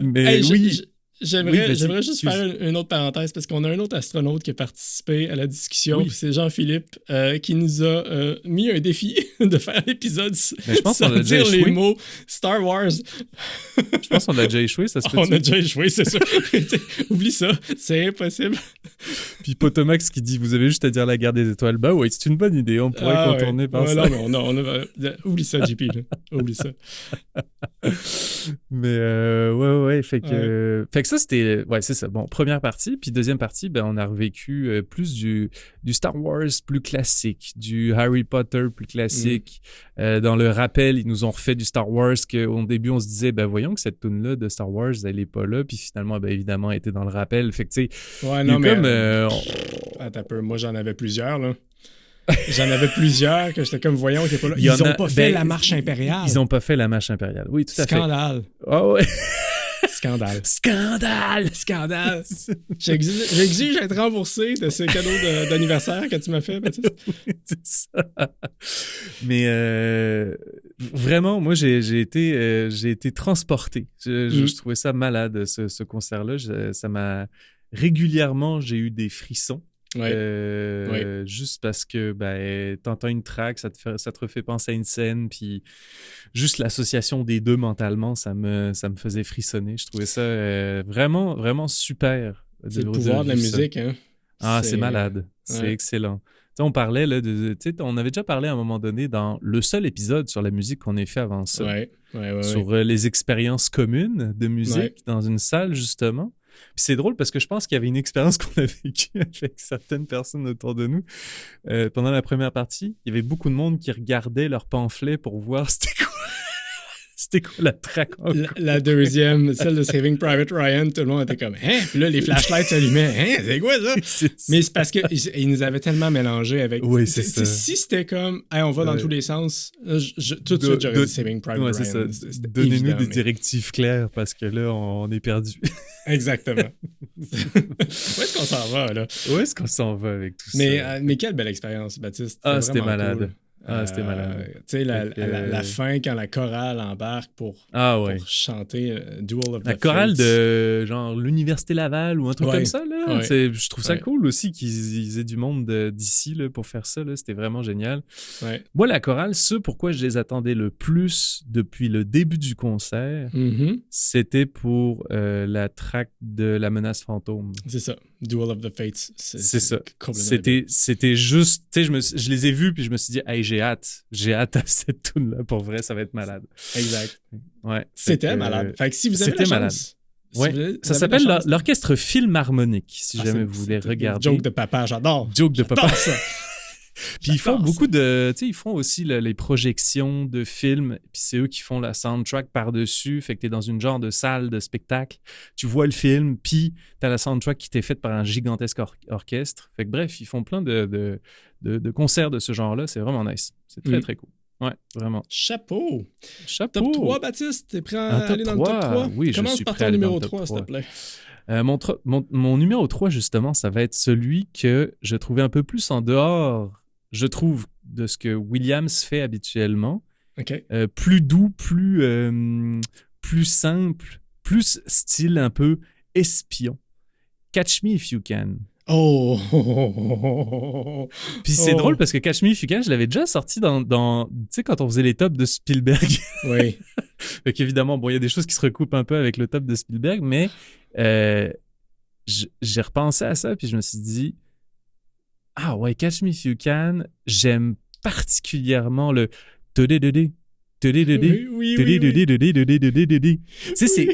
Mais oui. J'aimerais juste faire une autre parenthèse parce qu'on a un autre astronaute qui a participé à la discussion. Oui. C'est Jean-Philippe qui nous a mis un défi de faire l'épisode sans dire les mots Star Wars. Je pense qu'on a déjà échoué, ça se peut. On a déjà échoué, c'est sûr. Oublie ça, c'est impossible. Puis Potomax qui dit, vous avez juste à dire la guerre des étoiles. Bah ouais, c'est une bonne idée, on pourrait contourner par ça. Non, mais oublie ça, JP. Oublie ça. Mais ouais, fait que ça, c'était... Ouais, c'est ça. Bon, première partie. Puis deuxième partie, on a revécu plus du Star Wars plus classique, du Harry Potter plus classique. Dans le rappel, ils nous ont refait du Star Wars qu'au début, on se disait, voyons que cette tune-là de Star Wars, elle n'est pas là. Puis finalement, évidemment, elle était dans le rappel. Fait que, tu sais... Ouais, non, mais... Attends un peu. Moi, j'en avais plusieurs, là. J'en avais plusieurs que j'étais comme, voyons, qu'il n'est pas là. Ils n'ont pas fait la marche impériale. Ils n'ont pas fait la marche impériale. Oui, tout à fait. Scandale. Ah ouais. Scandale. J'exige être remboursé de ce cadeau d'anniversaire que tu m'as fait, Baptiste. Oui, c'est ça. Mais vraiment, moi, j'ai été transporté. Je trouvais ça malade, ce concert-là. Ça m'a... Régulièrement, j'ai eu des frissons. Juste parce que t'entends une track, ça te refait penser à une scène, puis juste l'association des deux mentalement, ça me faisait frissonner. Je trouvais ça vraiment, vraiment super. C'est le pouvoir de la musique, hein? Ah, c'est malade. C'est excellent. T'sais, on parlait, là, on avait déjà parlé à un moment donné dans le seul épisode sur la musique qu'on ait fait avant ça. Sur les expériences communes de musique dans une salle, justement. Puis c'est drôle parce que je pense qu'il y avait une expérience qu'on a vécue avec certaines personnes autour de nous. Pendant la première partie, il y avait beaucoup de monde qui regardait leurs pamphlets pour voir c'était quoi. C'était quoi la track encore? La deuxième, celle de Saving Private Ryan, tout le monde était comme « Hein? » Puis là, les flashlights s'allumaient. « Hein? C'est quoi ça? » Mais c'est parce qu'ils nous avaient tellement mélangés avec... Oui, c'est ça. Si c'était comme « Hey, on va dans tous les sens », tout de suite, j'aurais dit Saving Private Ryan. C'est ça. Donnez-nous des directives claires parce que là, on est perdu. Exactement. Où est-ce qu'on s'en va, là? Où est-ce qu'on s'en va avec tout ça? Mais quelle belle expérience, Baptiste. C'était malade. Cool. C'était malade. Tu sais, la fin, quand la chorale embarque pour chanter Duel of the Fates. La chorale de genre l'Université Laval ou un truc comme ça, là. Ouais. Je trouve ça cool aussi qu'ils aient du monde d'ici là, pour faire ça. Là. C'était vraiment génial. Ouais. Moi, la chorale, pourquoi je les attendais le plus depuis le début du concert, c'était pour la track de La Menace Fantôme. C'est ça. Duel of the Fates. C'est ça. C'était juste... Tu sais, je les ai vus puis je me suis dit, hey, j'ai hâte à cette tune-là. Pour vrai, ça va être malade. Exact. Ouais. C'était malade. Fait que si vous avez la chance... Ça s'appelle l'Orchestre Philharmonique, si jamais vous voulez regarder. Joke de papa, j'adore. Joke de papa. Ça. Puis ils font beaucoup de... Tu sais, ils font aussi les projections de films, puis c'est eux qui font la soundtrack par-dessus, fait que t'es dans une genre de salle de spectacle, tu vois le film, puis t'as la soundtrack qui t'est faite par un gigantesque orchestre. Fait que bref, ils font plein de concerts de ce genre-là, c'est vraiment nice. C'est très, très cool. Ouais, vraiment. Chapeau! Chapeau! Top 3, Baptiste? T'es prêt à aller dans le top 3? Oui, Commence je suis par prêt ton à aller numéro dans le 3, top s'il te 3. plaît. Mon numéro 3, justement, ça va être celui que je trouvais un peu plus en dehors, je trouve, de ce que Williams fait habituellement. OK. Plus doux, plus simple, plus style un peu espion. Catch Me If You Can. Oh! Puis c'est drôle parce que Catch Me If You Can, je l'avais déjà sorti dans tu sais, quand on faisait les tops de Spielberg. Oui. Fait qu'évidemment, bon, il y a des choses qui se recoupent un peu avec le top de Spielberg, mais j'ai repensé à ça puis je me suis dit, ah ouais, Catch Me If You Can, j'aime particulièrement le oui. Tu sais, c'est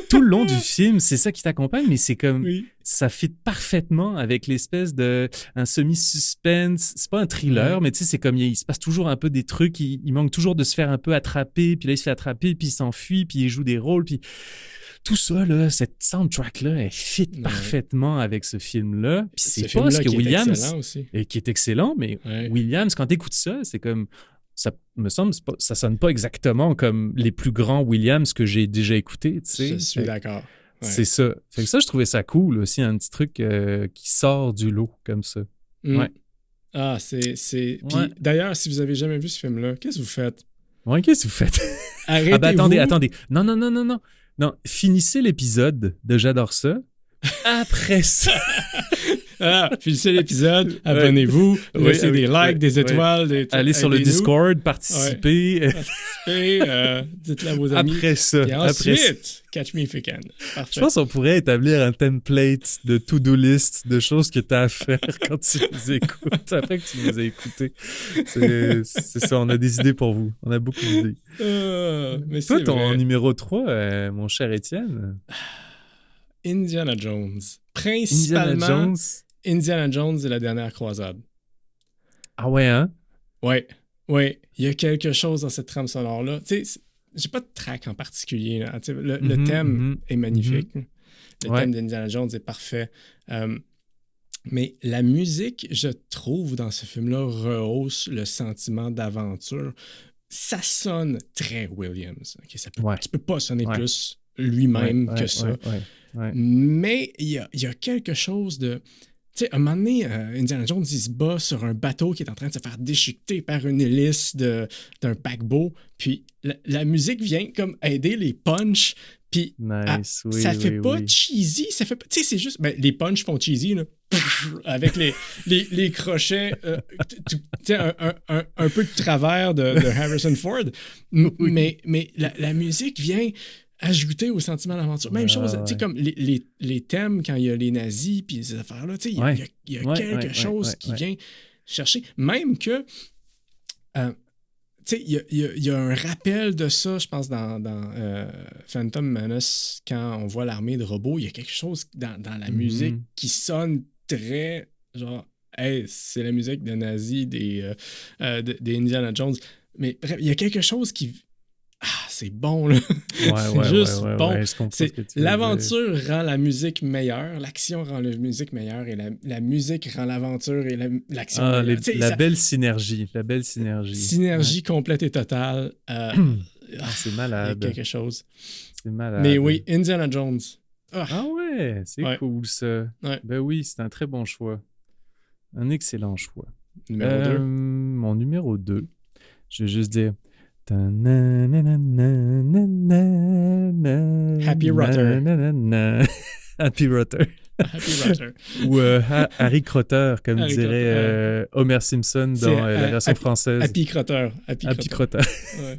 tout le long du film, c'est ça qui t'accompagne, mais c'est comme ça fit parfaitement avec l'espèce de un semi-suspense. C'est pas un thriller, mais tu sais, c'est comme il se passe toujours un peu des trucs, il manque toujours de se faire un peu attraper, puis là il se fait attraper, puis il s'enfuit, puis il joue des rôles, puis tout ça là, cette soundtrack là, elle fit parfaitement avec ce film là. Puis c'est pas ce que Williams et qui est excellent, mais Williams, quand t'écoutes ça, c'est comme ça me semble, ça sonne pas exactement comme les plus grands Williams que j'ai déjà écoutés, tu sais. Je suis d'accord. Ouais. C'est ça. Fait que ça, je trouvais ça cool aussi, un petit truc qui sort du lot comme ça. Ouais. Ah, c'est... Puis d'ailleurs, si vous avez jamais vu ce film-là, qu'est-ce que vous faites? Ouais, qu'est-ce que vous faites? Arrêtez-vous. Ah ben attendez. Non, finissez l'épisode de J'adore ça. Après ça... finissez l'épisode, abonnez-vous, laissez des likes, des étoiles. Allez sur le Discord, participez. Dites-le à vos amis. Après ça. Et ensuite, Catch Me If You Can. Parfait. Je pense qu'on pourrait établir un template de to-do list de choses que tu as à faire quand tu les écoutes, après que tu les as écoutées. C'est ça, on a des idées pour vous. On a beaucoup d'idées. Mais toi, ton numéro 3, mon cher Étienne? Indiana Jones. Principalement Indiana Jones et la dernière croisade. Ah ouais, hein? Ouais. Il y a quelque chose dans cette trame sonore-là. Tu sais, j'ai pas de track en particulier. Là. Le thème est magnifique. Le thème d'Indiana Jones est parfait. Mais la musique, je trouve, dans ce film-là, rehausse le sentiment d'aventure. Ça sonne très Williams. Okay? Tu peux pas sonner plus lui-même que ça. Mais il y a quelque chose de... Tu sais, à un moment donné, Indiana Jones, il se bat sur un bateau qui est en train de se faire déchiqueter par une hélice d'un paquebot. Puis la musique vient comme aider les punchs. Puis ça fait pas cheesy. Ça fait pas... Tu sais, c'est juste... Ben, les punchs font cheesy, là. Avec les crochets. Tu sais, un peu de travers de Harrison Ford. Mais la musique vient... ajouter au sentiment d'aventure. Même chose, tu sais, comme les thèmes quand il y a les nazis puis ces affaires-là, tu sais, il y a quelque chose qui vient chercher. Même que, tu sais, il y a un rappel de ça, je pense, dans Phantom Menace, quand on voit l'armée de robots, il y a quelque chose dans la musique qui sonne très, genre, hey, c'est la musique de nazis des Indiana Jones. Mais bref, il y a quelque chose qui c'est bon, là. Ouais, C'est juste bon. je comprends ce que tu veux dire. L'aventure rend la musique meilleure, l'action rend la musique meilleure, et la musique rend l'aventure et l'action meilleure. La belle synergie. La belle synergie. Synergie complète et totale. C'est malade. Quelque chose. C'est malade. Mais oui, Indiana Jones. Ah ouais, c'est cool ça. Ouais. Ben oui, c'est un très bon choix. Un excellent choix. Numéro 2. Mon numéro 2, je vais juste dire... Happy Rutter. Happy Rutter. Happy Rutter. Ou Harry Crotter, comme Harry dirait Homer Simpson dans la version française. Happy Crotter. Happy Crotter. Ouais.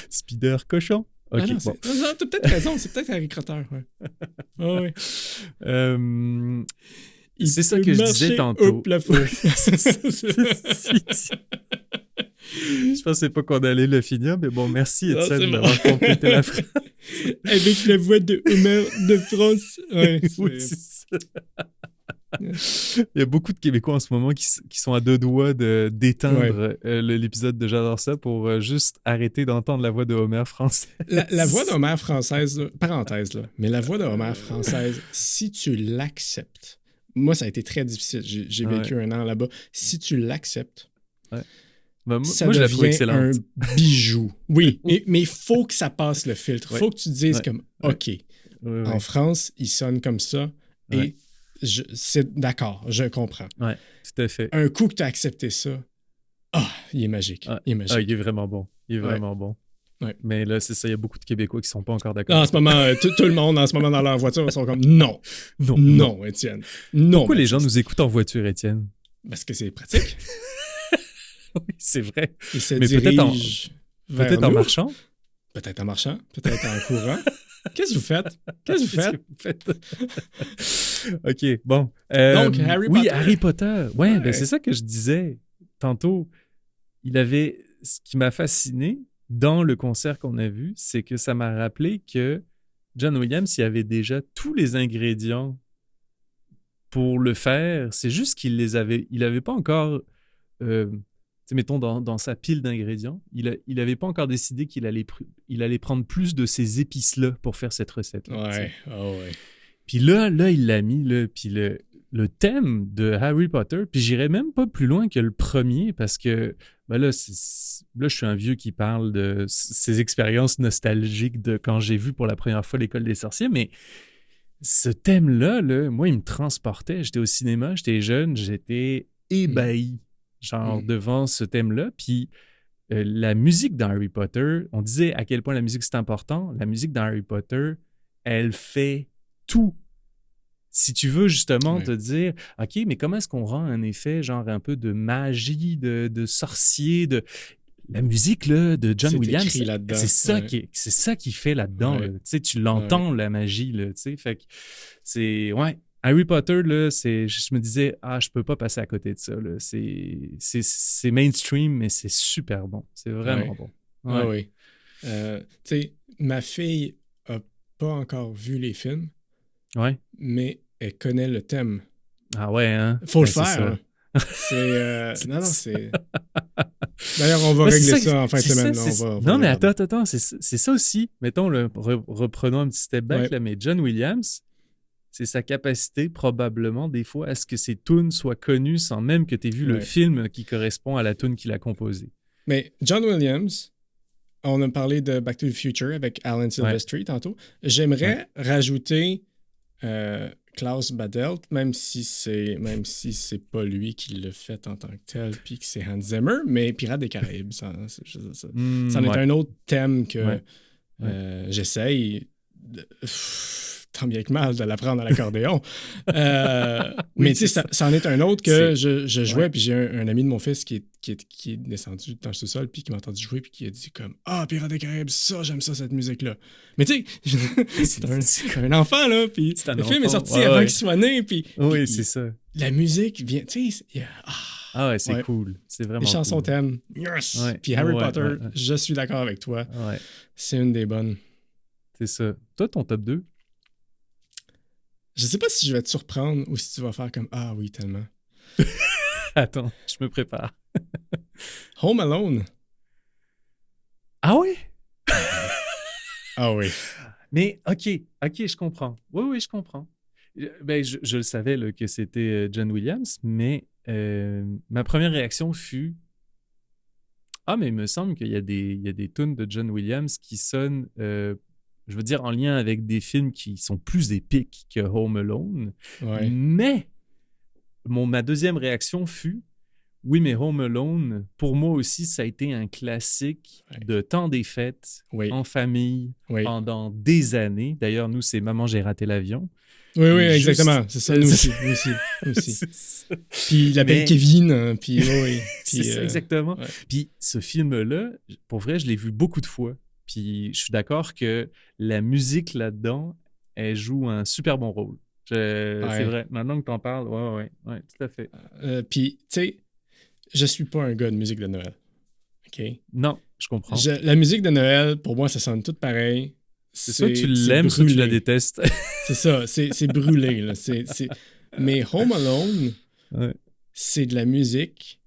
Spider cochon. Ok, non, bon. t'as peut-être raison, c'est peut-être Harry Crotter. Ouais. Oh, oui. C'est ça que je disais tantôt. Je pensais pas qu'on allait le finir, mais bon, merci Étienne d'avoir complété la phrase. Avec la voix de Homer de France. Ouais, oui, c'est ça. Il y a beaucoup de Québécois en ce moment qui sont à deux doigts d'éteindre l'épisode de J'adore ça pour juste arrêter d'entendre la voix de Homer française. La voix de Homer française, parenthèse, là, mais la voix de Homer française, si tu l'acceptes, moi ça a été très difficile, j'ai vécu un an là-bas, si tu l'acceptes, moi, je la trouve excellente. Un bijou. Oui, mais il faut que ça passe le filtre. Il faut que tu te dises comme, OK, en France, il sonne comme ça et c'est d'accord, je comprends. Oui, tout à fait. Un coup que tu as accepté ça, il est magique. Il est magique. Il est vraiment bon. Il est vraiment bon. Ouais. Mais là, c'est ça, il y a beaucoup de Québécois qui sont pas encore d'accord. En ce moment, tout le monde, en ce moment, dans leur voiture, sont comme non, Étienne. Non. Pourquoi les gens nous écoutent en voiture, Étienne? Parce que c'est pratique. Oui, c'est vrai. Ils se mais dirigent peut-être en marchant. Peut-être en marchant. Peut-être en courant. Qu'est-ce que vous faites? OK, bon. Donc, Harry Potter. Oui, Harry Potter. Ouais. Ben, c'est ça que je disais tantôt. Ce qui m'a fasciné dans le concert qu'on a vu, c'est que ça m'a rappelé que John Williams, il avait déjà tous les ingrédients pour le faire. C'est juste qu'il avait pas encore... mettons, dans sa pile d'ingrédients, il n'avait pas encore décidé qu'il allait prendre plus de ces épices-là pour faire cette recette-là. Ouais. Puis là, il l'a mis, puis le thème de Harry Potter, puis j'irais même pas plus loin que le premier, parce que là, je suis un vieux qui parle de ses expériences nostalgiques de quand j'ai vu pour la première fois l'École des sorciers, mais ce thème-là, moi, il me transportait. J'étais au cinéma, j'étais jeune, j'étais ébahi. Devant ce thème-là. Puis la musique dans Harry Potter, on disait à quel point la musique c'est important. La musique dans Harry Potter, elle fait tout. Si tu veux justement te dire, OK, mais comment est-ce qu'on rend un effet genre un peu de magie, de sorcier, la musique là, de John Williams, c'est ça qui fait là-dedans. Là. Tu l'entends, la magie. Là, fait que c'est... Ouais. Harry Potter, là, je me disais, je peux pas passer à côté de ça. Là. C'est mainstream, mais c'est super bon. C'est vraiment bon. Ouais. Tu sais, ma fille a pas encore vu les films, mais elle connaît le thème. Ah ouais, hein? Faut le faire. C'est... D'ailleurs, on va régler ça en fin de semaine. Non, mais attends, c'est ça aussi. Mettons, reprenons un petit step back, là, mais John Williams... C'est sa capacité, probablement, des fois, à ce que ses tunes soient connues sans même que tu aies vu le film qui correspond à la tune qu'il a composée. Mais John Williams, on a parlé de Back to the Future avec Alan Silvestri tantôt. J'aimerais rajouter Klaus Badelt, même si c'est pas lui qui l'a fait en tant que tel, puis que c'est Hans Zimmer, mais Pirates des Caraïbes, ça est un autre thème que j'essaye tant bien que mal de l'apprendre à l'accordéon. Mais tu sais, ça en est un autre que je jouais, puis j'ai un ami de mon fils qui est descendu dans le sous-sol, puis qui m'a entendu jouer, puis qui a dit comme « Ah, Pirates des Caraïbes, ça, j'aime ça, cette musique-là. » Mais tu sais, c'est un enfant, là, puis le film est sorti avant qu'il soit né, puis... Oui, c'est ça. La musique vient, tu sais... c'est cool. C'est vraiment les chansons cool. Thèmes. Yes! Puis Harry Potter, je suis d'accord avec toi. C'est une des bonnes. C'est ça. Toi, ton top 2? Je sais pas si je vais te surprendre ou si tu vas faire comme « Ah oui, tellement. » Attends, je me prépare. Home Alone. Ah oui? Ah oui. Mais OK, je comprends. Oui, je comprends. Je le savais là, que c'était John Williams, mais ma première réaction fut mais il me semble qu'il y a des tunes de John Williams qui sonnent, je veux dire, en lien avec des films qui sont plus épiques que Home Alone. Ouais. Mais ma deuxième réaction fut oui, mais Home Alone, pour moi aussi, ça a été un classique de temps des fêtes, en famille, pendant des années. D'ailleurs, nous, c'est Maman, j'ai raté l'avion. Oui, exactement. C'est ça, nous aussi. Puis la belle Kevin, puis oui. C'est ça, exactement. Ouais. Puis ce film-là, pour vrai, je l'ai vu beaucoup de fois. Puis je suis d'accord que la musique là-dedans, elle joue un super bon rôle. C'est vrai. Maintenant que t'en parles, ouais, tout à fait. Puis, tu sais, je suis pas un gars de musique de Noël. OK? Non, je comprends. La musique de Noël, pour moi, ça sonne tout pareil. C'est soit tu l'aimes, soit tu la détestes. C'est ça, c'est brûlé. Là. Mais Home Alone, c'est de la musique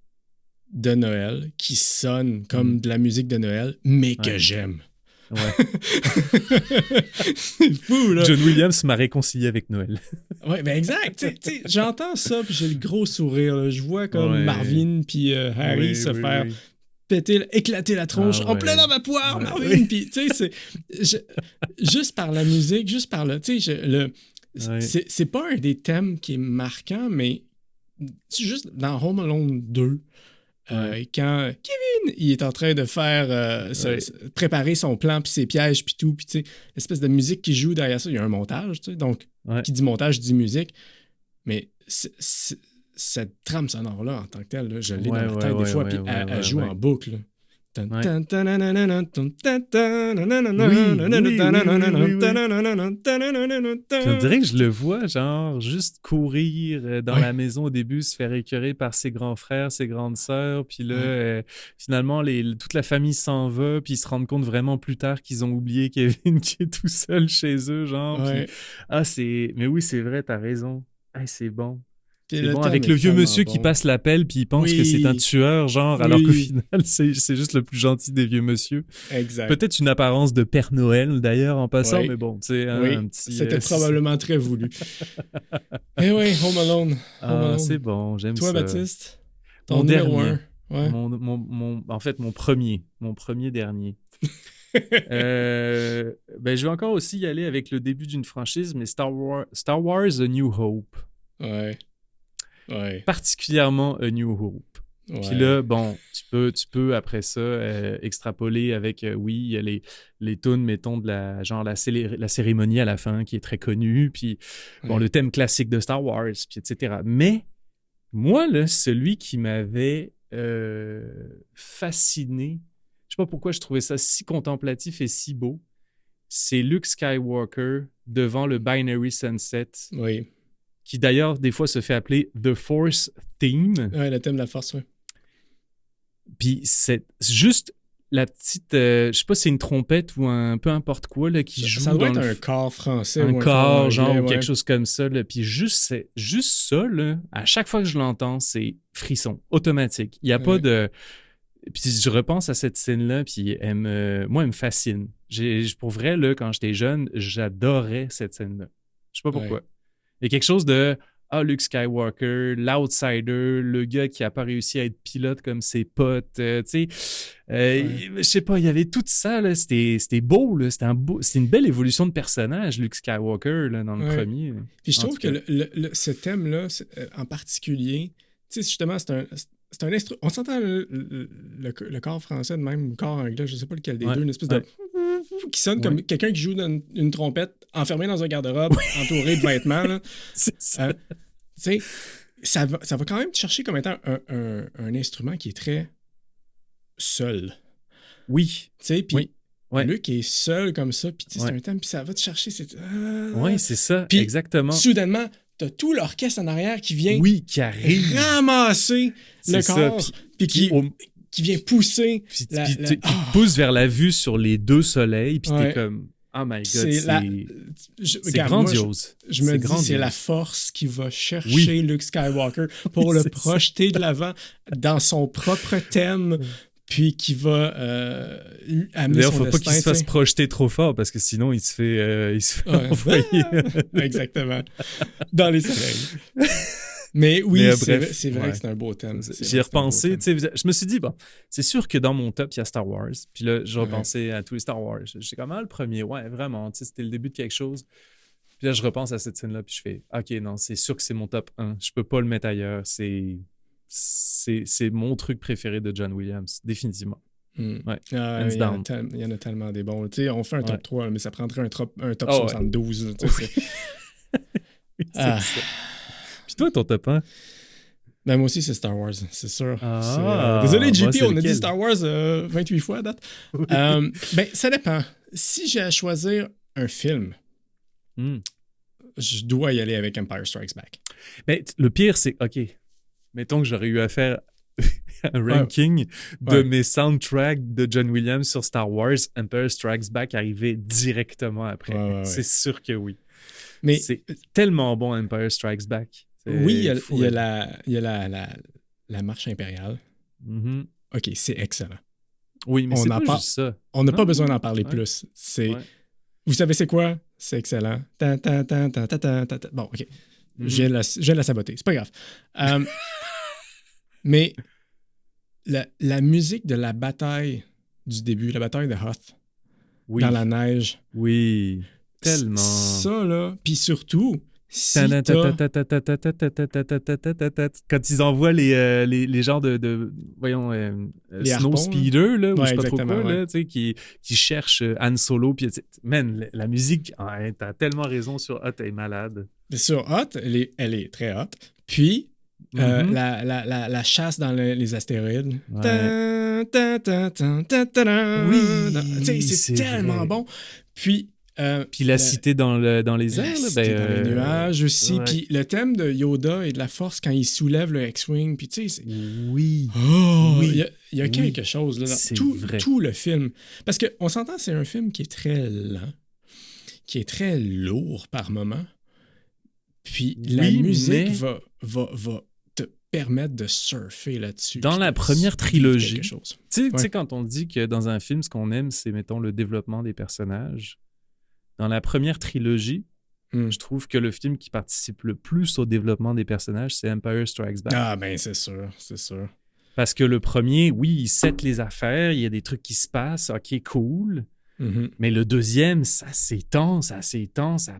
de Noël qui sonne comme de la musique de Noël, mais que j'aime. Ouais. C'est fou, là. John Williams m'a réconcilié avec Noël. Ouais, ben exact. T'sais, j'entends ça, puis j'ai le gros sourire. Là. Je vois comme Marvin puis Harry se faire éclater la tronche en plein dans ma poire, Marvin. Puis, tu sais, juste par la musique, juste par le... Tu sais, c'est pas un des thèmes qui est marquant, mais juste dans Home Alone 2, quand Kevin il est en train de faire préparer son plan puis ses pièges puis tout, puis tu sais, l'espèce de musique qui joue derrière ça, il y a un montage, tu sais, donc qui dit montage dit musique, mais cette trame sonore là en tant que telle, là, je l'ai dans la tête des fois, puis elle joue en boucle. On dirait que je le vois, genre, juste courir dans la maison au début, se faire écœurer par ses grands frères, ses grandes sœurs, puis là, finalement, toute la famille s'en va, puis ils se rendent compte vraiment plus tard qu'ils ont oublié Kevin qui est tout seul chez eux, genre. Puis, mais oui, c'est vrai, t'as raison. C'est bon. C'est bon, avec le vieux monsieur qui passe l'appel puis il pense que c'est un tueur, genre, alors qu'au final, c'est juste le plus gentil des vieux monsieur. Exact. Peut-être une apparence de Père Noël, d'ailleurs, en passant, mais bon, tu sais, un petit... C'était probablement très voulu. Eh oui, Home Alone. C'est bon, j'aime ça. Toi, Baptiste, ton dernier. En fait, mon premier dernier. Je vais encore aussi y aller avec le début d'une franchise, mais Star Wars A New Hope. Particulièrement A New Hope. Puis là, bon, tu peux après ça extrapoler avec, il y a les tunes, mettons, de la cérémonie à la fin qui est très connue, puis bon, le thème classique de Star Wars, puis etc. Mais moi, là, celui qui m'avait fasciné, je sais pas pourquoi je trouvais ça si contemplatif et si beau, c'est Luke Skywalker devant le Binary Sunset. Oui. Qui d'ailleurs, des fois, se fait appeler The Force Theme. Oui, le thème de la force, oui. Puis c'est juste la petite... je sais pas si c'est une trompette ou un peu importe quoi là, qui joue. Ça doit être un corps français. Un corps, genre, ou quelque chose comme ça. Là. Puis juste ça, là, à chaque fois que je l'entends, c'est frisson, automatique. Il n'y a pas de... Puis je repense à cette scène-là, puis moi, elle me fascine. Pour vrai, là, quand j'étais jeune, j'adorais cette scène-là. Je sais pas pourquoi. Il y a quelque chose de Luke Skywalker, l'outsider, le gars qui n'a pas réussi à être pilote comme ses potes, tu sais. Je sais pas, il y avait tout ça, là. C'était beau, là. C'était une belle évolution de personnage, Luke Skywalker, là, dans le premier. Puis je trouve que ce thème-là, en particulier, tu sais, justement, c'est un instrument. On s'entend le corps français de même, le corps anglais, je sais pas lequel des deux, une espèce de... qui sonne comme quelqu'un qui joue dans une trompette, enfermé dans un garde-robe, entouré de vêtements. Là. C'est ça. Tu sais, ça va quand même te chercher comme étant un instrument qui est très seul. Oui. Tu sais, puis Luc est seul comme ça, puis c'est un thème, puis ça va te chercher. Oui, c'est ça, pis, exactement. Soudainement, t'as tout l'orchestre en arrière qui vient qui arrive. Ramasser le corps, puis qui vient pousser. Puis qui pousse vers la vue sur les deux soleils, puis t'es comme, oh my God, c'est grandiose. Moi, je me dis, c'est la force qui va chercher Luke Skywalker pour le projeter de l'avant dans son propre thème, puis qui va amener D'ailleurs, son faut pas destin. qu'il se fasse tu sais. projeter trop fort parce que sinon, il se fait Ouais. envoyer. Exactement. Dans les oreilles. Mais oui, Mais, c'est bref, vrai ouais. que c'est un beau thème. C'est J'y ai vrai que c'est un beau repensé, thème. tu sais, je me suis dit, bon, c'est sûr que dans mon top, il y a Star Wars. Puis là, je Ouais. repensais à tous les Star Wars. J'étais comme, le premier, ouais, vraiment, tu sais, c'était le début de quelque chose. Puis là, je repense à cette scène-là, puis je fais, OK, non, c'est sûr que c'est mon top 1. Je peux pas le mettre ailleurs. C'est mon truc préféré de John Williams, définitivement. Ouais, Ah, hands il down. y en a tellement des bons. Tu sais, on fait un top Ouais. 3, mais ça prendrait un top ouais. 72. là, tu sais, c'est- C'est Ah. ça. Puis toi, ton top 1? Ben, moi aussi, c'est Star Wars, c'est sûr. Ah, Désolé, JP, moi, c'est on a dit lequel? Star Wars 28 fois à date. Oui. Ben, ça dépend. Si j'ai à choisir un film, je dois y aller avec Empire Strikes Back. Mais le pire, c'est, OK, mettons que j'aurais eu à faire un ranking de Ouais. mes soundtracks de John Williams sur Star Wars, Empire Strikes Back arrivait directement après. Ouais. C'est sûr que oui. Mais C'est tellement bon, Empire Strikes Back. C'est oui, il y a fou, la marche impériale. Mhm. OK, c'est excellent. Oui, mais On c'est n'a pas pas- juste ça. On n'a Non, pas besoin d'en non, parler ouais. plus. C'est... Ouais. Vous savez c'est quoi? C'est excellent. Tan, tan, tan, tan, tan, tan, tan, tan. Bon, OK. Mhm. Je viens de la saboter. C'est pas grave. Mais la musique de la bataille du début, la bataille de Hoth, Oui, dans la neige. oui, tellement. Ça, là. Puis surtout, si t'as... Quand ils envoient les genres de voyons, Les Snow harpons, Speeder, là, ou Ouais, je sais pas trop exactement, quoi, ouais. là, tu sais, qui cherchent Han Solo. Puis, man, la musique, t'as tellement raison sur Hot, elle est malade. Sur Hoth, elle est très haute. Puis, Mhm. la chasse dans les astéroïdes. Ouais. Tan, tan, tan, tan, tan, tan, tan. Oui, Tu sais, c'est c'est tellement vrai. bon. Puis, Puis la cité dans les airs, là, cité dans les nuages aussi. ouais. Puis le thème de Yoda et de la Force quand il soulève le X-Wing. Puis tu sais, c'est... Oui. Oh, Oui. il y a Oui. quelque chose là, dans C'est tout, vrai. tout le film. Parce qu'on s'entend, c'est un film qui est très lent, qui est très lourd par moments. Puis la Oui, musique mais- va te permettre de surfer là-dessus. Dans puis la de première vivre trilogie, quelque chose. Tu sais, Ouais. quand on dit que dans un film, ce qu'on aime, c'est, mettons, le développement des personnages. Dans la première trilogie, Mm. je trouve que le film qui participe le plus au développement des personnages, c'est Empire Strikes Back. Ah ben c'est sûr, c'est sûr. Parce que le premier, oui, il set les affaires, il y a des trucs qui se passent, ok, cool. Mhm. Mais le deuxième, ça s'étend, ça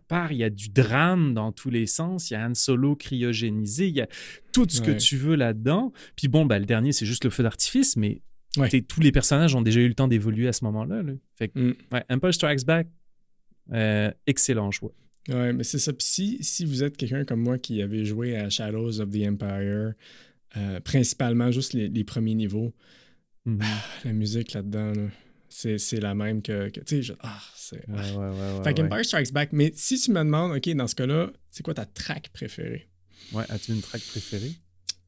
part. Il y a du drame dans tous les sens. Il y a Han Solo cryogénisé. Il y a tout ce que Ouais. tu veux là-dedans. Puis bon, le dernier, c'est juste le feu d'artifice, mais Ouais. tous les personnages ont déjà eu le temps d'évoluer à ce moment-là. Là. Fait que, Mm. ouais, Empire Strikes Back, excellent choix. Ouais, mais c'est ça. Puis si vous êtes quelqu'un comme moi qui avait joué à Shadows of the Empire, principalement juste les premiers niveaux, Mhm. la musique là-dedans, là, c'est la même que tu sais, c'est... Ouais. Fait ouais. qu'Empire Strikes Back, mais si tu me demandes, OK, dans ce cas-là, c'est quoi ta track préférée? Ouais, as-tu une track préférée?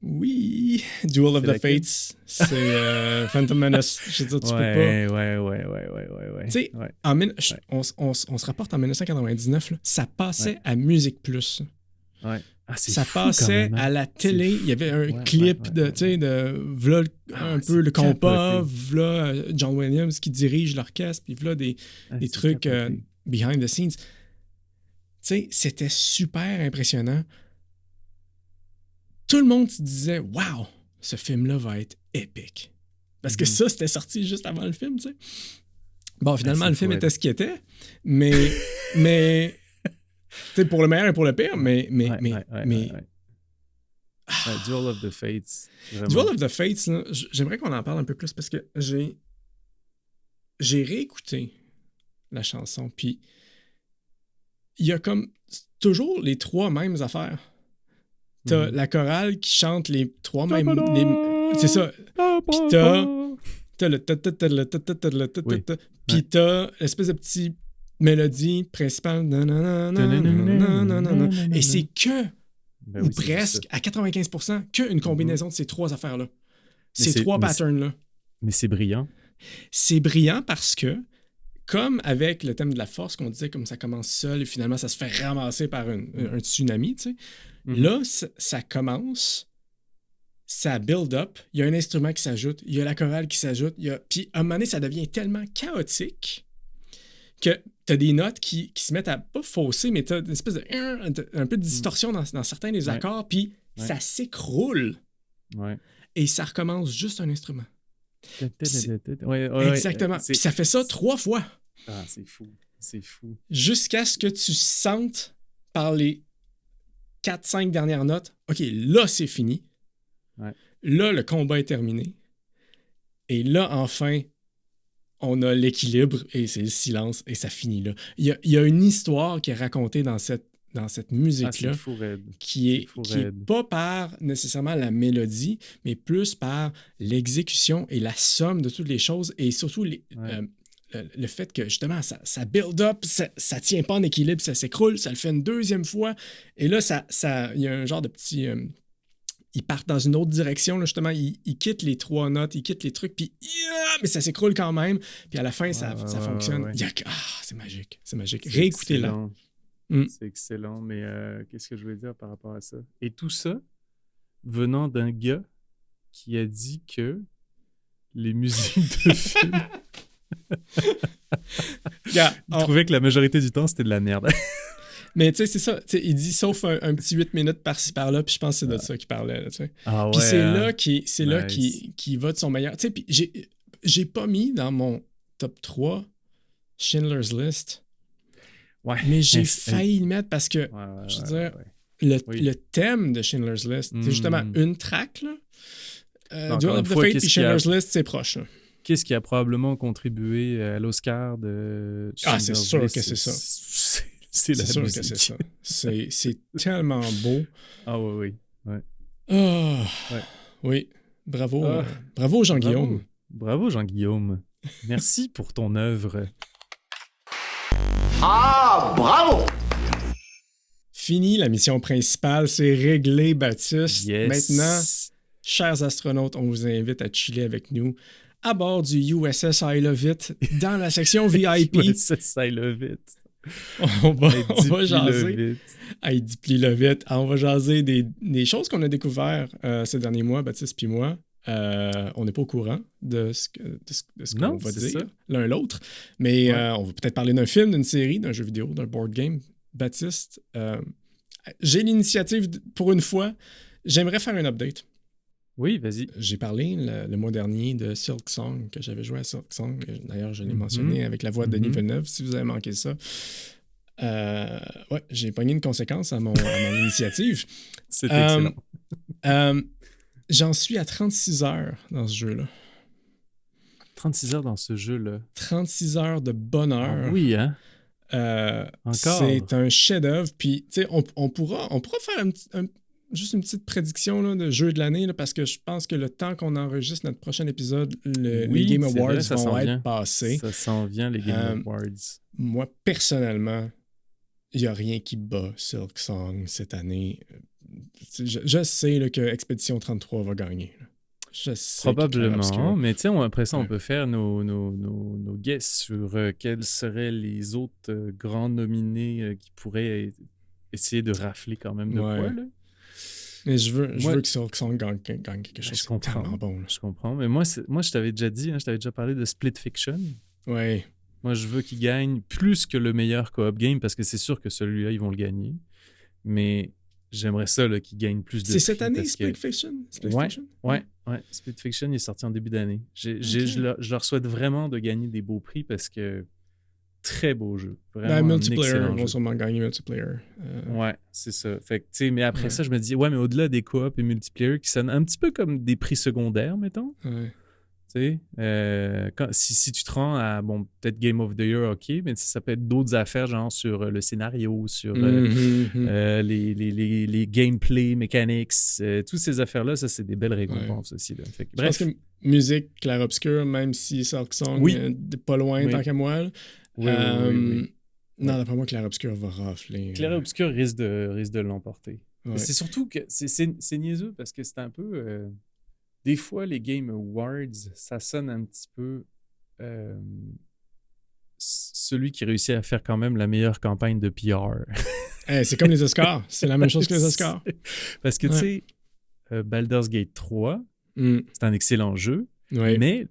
Oui, Duel of C'est the laquelle? Fates, c'est Phantom Menace. Je veux dire, tu peux pas... Ouais. Tu sais, Ouais. on se rapporte en 1999, là, ça passait à Musique Plus. Ouais. Ah, c'est Ça fou quand passait même, hein. à la télé. Il y avait un Ouais, clip ouais, de, ouais. tu sais, de v'là un peu c'est le compas, capoté. v'là John Williams qui dirige l'orchestre, puis v'là des Ah, c'est trucs capoté. behind the scenes. Tu sais, c'était super impressionnant. Tout le monde se disait, waouh, ce film-là va être épique. Parce que Mhm. ça, c'était sorti juste avant le film, tu sais. Bon, finalement, c'est le film fou, était ce qu'il était, mais tu sais, pour le meilleur et pour le pire, mais Ouais. Ah. Duel of the Fates. Vraiment. Duel of the Fates, là, j'aimerais qu'on en parle un peu plus parce que j'ai réécouté la chanson, puis il y a comme toujours les trois mêmes affaires. T'as Mhm. la chorale qui chante les trois mêmes... c'est ça. Puis t'as le... Oui. Puis t'as l'espèce de petit mélodie principale. Et c'est que, Ben ou oui, c'est presque, ça. à 95%, qu'une combinaison de ces trois affaires-là. Ces c'est- trois mais patterns-là. Mais c'est brillant. C'est brillant parce que, comme avec le thème de la force qu'on disait, comme ça commence seul et finalement ça se fait ramasser par un tsunami, tu sais, Mhm. là, ça commence, ça build up, il y a un instrument qui s'ajoute, il y a la chorale qui s'ajoute, puis à un moment donné, ça devient tellement chaotique que tu as des notes qui se mettent à pas fausser, mais tu as une espèce un peu de distorsion dans certains des accords, puis ça s'écroule. Ouais. Et ça recommence juste un instrument. Ouais, exactement. Puis ça fait ça 3 fois. Ah, c'est fou. C'est fou. Jusqu'à ce que tu sentes par les 4-5 dernières notes, OK, là, c'est fini. Ouais. Là, le combat est terminé. Et là, enfin, on a l'équilibre et c'est le silence et ça finit là. Il y a une histoire qui est racontée dans cette musique-là qui est pas par nécessairement la mélodie, mais plus par l'exécution et la somme de toutes les choses et surtout le fait que justement ça build up, ça tient pas en équilibre, ça s'écroule, ça le fait une deuxième fois et là il y a un genre de petit ils partent dans une autre direction là, justement ils quittent les 3 notes, ils quittent les trucs puis mais ça s'écroule quand même puis à la fin ça fonctionne. C'est magique, réécoutez-la. C'est excellent, mais qu'est-ce que je voulais dire par rapport à ça? Et tout ça venant d'un gars qui a dit que les musiques de films il trouvait que la majorité du temps, c'était de la merde. Mais tu sais, c'est ça. Il dit sauf un petit 8 minutes par-ci par-là, puis je pense que c'est de ça qu'il parlait. Puis c'est là qu'il va de son meilleur. Puis j'ai pas mis dans mon top 3 Schindler's List. Ouais. Mais j'ai failli le mettre parce que, je veux dire, le thème de Schindler's List, c'est justement une track. Duel of the Fate et Schindler's List, c'est proche. Là. Qu'est-ce qui a probablement contribué à l'Oscar de Schindler's List? C'est sûr List, que c'est ça. C'est la sûr musique. Que c'est ça. C'est tellement beau. Ah oui. Oui. Bravo. Bravo Jean-Guillaume. Bravo Jean-Guillaume. Merci pour ton œuvre. Ah, bravo! Fini la mission principale, c'est réglé, Baptiste. Yes. Maintenant, chers astronautes, on vous invite à chiller avec nous à bord du USS I Love It dans la section VIP. USS I Love It. On va jaser. Heidi Love It. On va jaser des choses qu'on a découvertes ces derniers mois, Baptiste puis moi. On n'est pas au courant de ce qu'on va dire l'un l'autre, mais on va peut-être parler d'un film, d'une série, d'un jeu vidéo, d'un board game. Baptiste, j'ai l'initiative pour une fois. J'aimerais faire un update. Oui, vas-y. J'ai parlé le mois dernier de Silk Song, que j'avais joué à Silk Song. D'ailleurs, je l'ai mentionné avec la voix de Denis Villeneuve, si vous avez manqué ça. J'ai pogné une conséquence à mon initiative. C'est excellent. J'en suis à 36 heures dans ce jeu-là. 36 heures dans ce jeu-là. 36 heures de bonheur. Ah oui, hein? Encore. C'est un chef-d'œuvre. Puis, tu sais, on pourra faire juste une petite prédiction là, de jeu de l'année, là, parce que je pense que le temps qu'on enregistre notre prochain épisode, les Game Awards vont être passés. Ça s'en vient, les Game Awards. Moi, personnellement, il n'y a rien qui bat Silk Song cette année. Je sais là, que Expédition 33 va gagner. Je sais. Probablement, mais tu sais, après ça, on peut faire nos guesses sur quels seraient les autres grands nominés qui pourraient essayer de rafler quand même de quoi, là. Mais je veux que Silk Song gagne quelque chose. Je comprends. Tellement bon. Là. Je comprends. Mais moi, je t'avais déjà dit, je t'avais déjà parlé de Split Fiction. Ouais. Moi, je veux qu'il gagne plus que le meilleur co-op game parce que c'est sûr que celui-là, ils vont le gagner. Mais j'aimerais ça qu'il gagne plus de C'est cette année, Split Fiction? Ouais. Split Fiction il est sorti en début d'année. Je leur souhaite vraiment de gagner des beaux prix parce que très beau jeu. Vraiment multiplayer, ils vont sûrement gagner multiplayer. Ouais, c'est ça. Fait que, tu sais, mais après ça, je me dis, mais au-delà des co-op et multiplayer qui sonnent un petit peu comme des prix secondaires, mettons. Ouais. Tu sais, si tu te rends à, peut-être Game of the Year, OK, mais ça peut être d'autres affaires, genre sur le scénario, sur les gameplay, mechanics, toutes ces affaires-là, ça, c'est des belles récompenses aussi. Là. Fait que, bref. Je pense que musique clair-obscur, même si Silk Song pas loin tant qu'à moi. Oui. Non, d'après moi, clair-obscur va rafler. Clair-obscur risque de l'emporter. Ouais. C'est surtout que c'est niaiseux parce que c'est un peu... des fois, les Game Awards, ça sonne un petit peu celui qui réussit à faire quand même la meilleure campagne de PR. C'est comme les Oscars. C'est la même chose que les Oscars. Parce que, tu sais, Baldur's Gate 3. Mm. C'est un excellent jeu. Ouais. Mais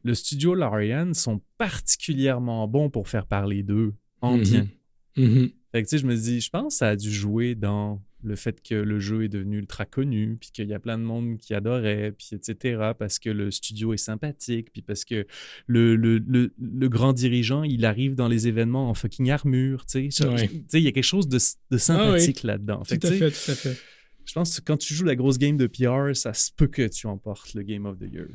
le studio Larian sont particulièrement bons pour faire parler d'eux en bien. Mhm. Fait que tu sais, je me dis, je pense que ça a dû jouer dans le fait que le jeu est devenu ultra connu, puis qu'il y a plein de monde qui adorait, puis etc., parce que le studio est sympathique, puis parce que le grand dirigeant, il arrive dans les événements en fucking armure, tu sais. Ouais. Tu sais, il y a quelque chose de sympathique là-dedans. Fait que, Tout à tu sais, fait, tout à fait. je pense que quand tu joues la grosse game de PR, ça se peut que tu emportes le Game of the Year.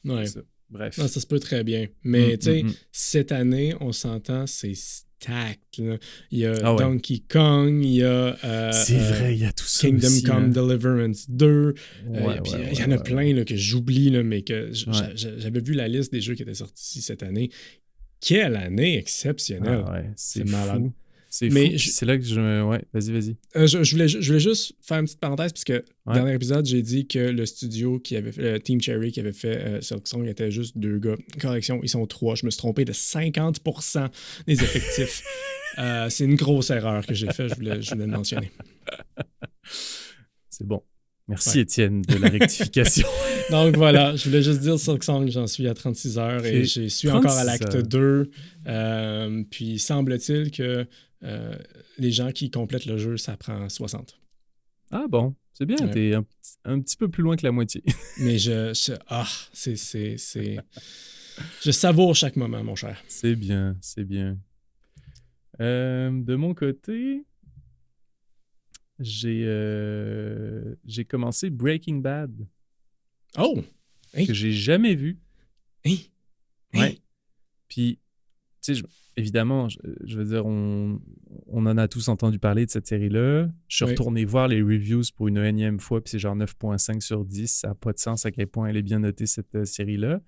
Ouais. Ça. Bref. Non, ça se peut très bien. Mais tu sais, mm. cette année, on s'entend, c'est stacked. Là. Il y a Ah ouais. Donkey Kong, il y a C'est vrai, il y a tout ça Kingdom aussi, Come hein. Deliverance 2. Ouais, puis ouais, il y en a ouais, plein là, que j'oublie, là, mais que Ouais. j'avais vu la liste des jeux qui étaient sortis cette année. Quelle année exceptionnelle. Ah ouais, c'est C'est malade. fou. C'est Mais fou. je- C'est là que je... Ouais, vas-y. Je voulais juste faire une petite parenthèse parce que dernier épisode, j'ai dit que le studio qui avait fait, Team Cherry qui avait fait Silksong était juste 2 gars. Correction, ils sont 3. Je me suis trompé de 50% des effectifs. C'est une grosse erreur que j'ai faite, je voulais le mentionner. C'est bon. Merci, Ouais. Étienne, de la rectification. Donc voilà, je voulais juste dire Silksong, j'en suis à 36 heures et je suis encore à 36 l'acte heures. 2. Puis semble-t-il que les gens qui complètent le jeu, ça prend 60. Ah bon, c'est bien, Ouais. t'es un petit peu plus loin que la moitié. Mais je savoure chaque moment, mon cher. C'est bien, c'est bien. De mon côté, j'ai commencé Breaking Bad, Oh! Hey! que j'ai jamais vu. Hey! Ouais. Puis, tu sais, évidemment, je veux dire, on en a tous entendu parler de cette série-là. Je suis Oui. retourné voir les reviews pour une énième fois, puis c'est genre 9.5 sur 10. Ça n'a pas de sens à quel point elle est bien notée, cette série-là.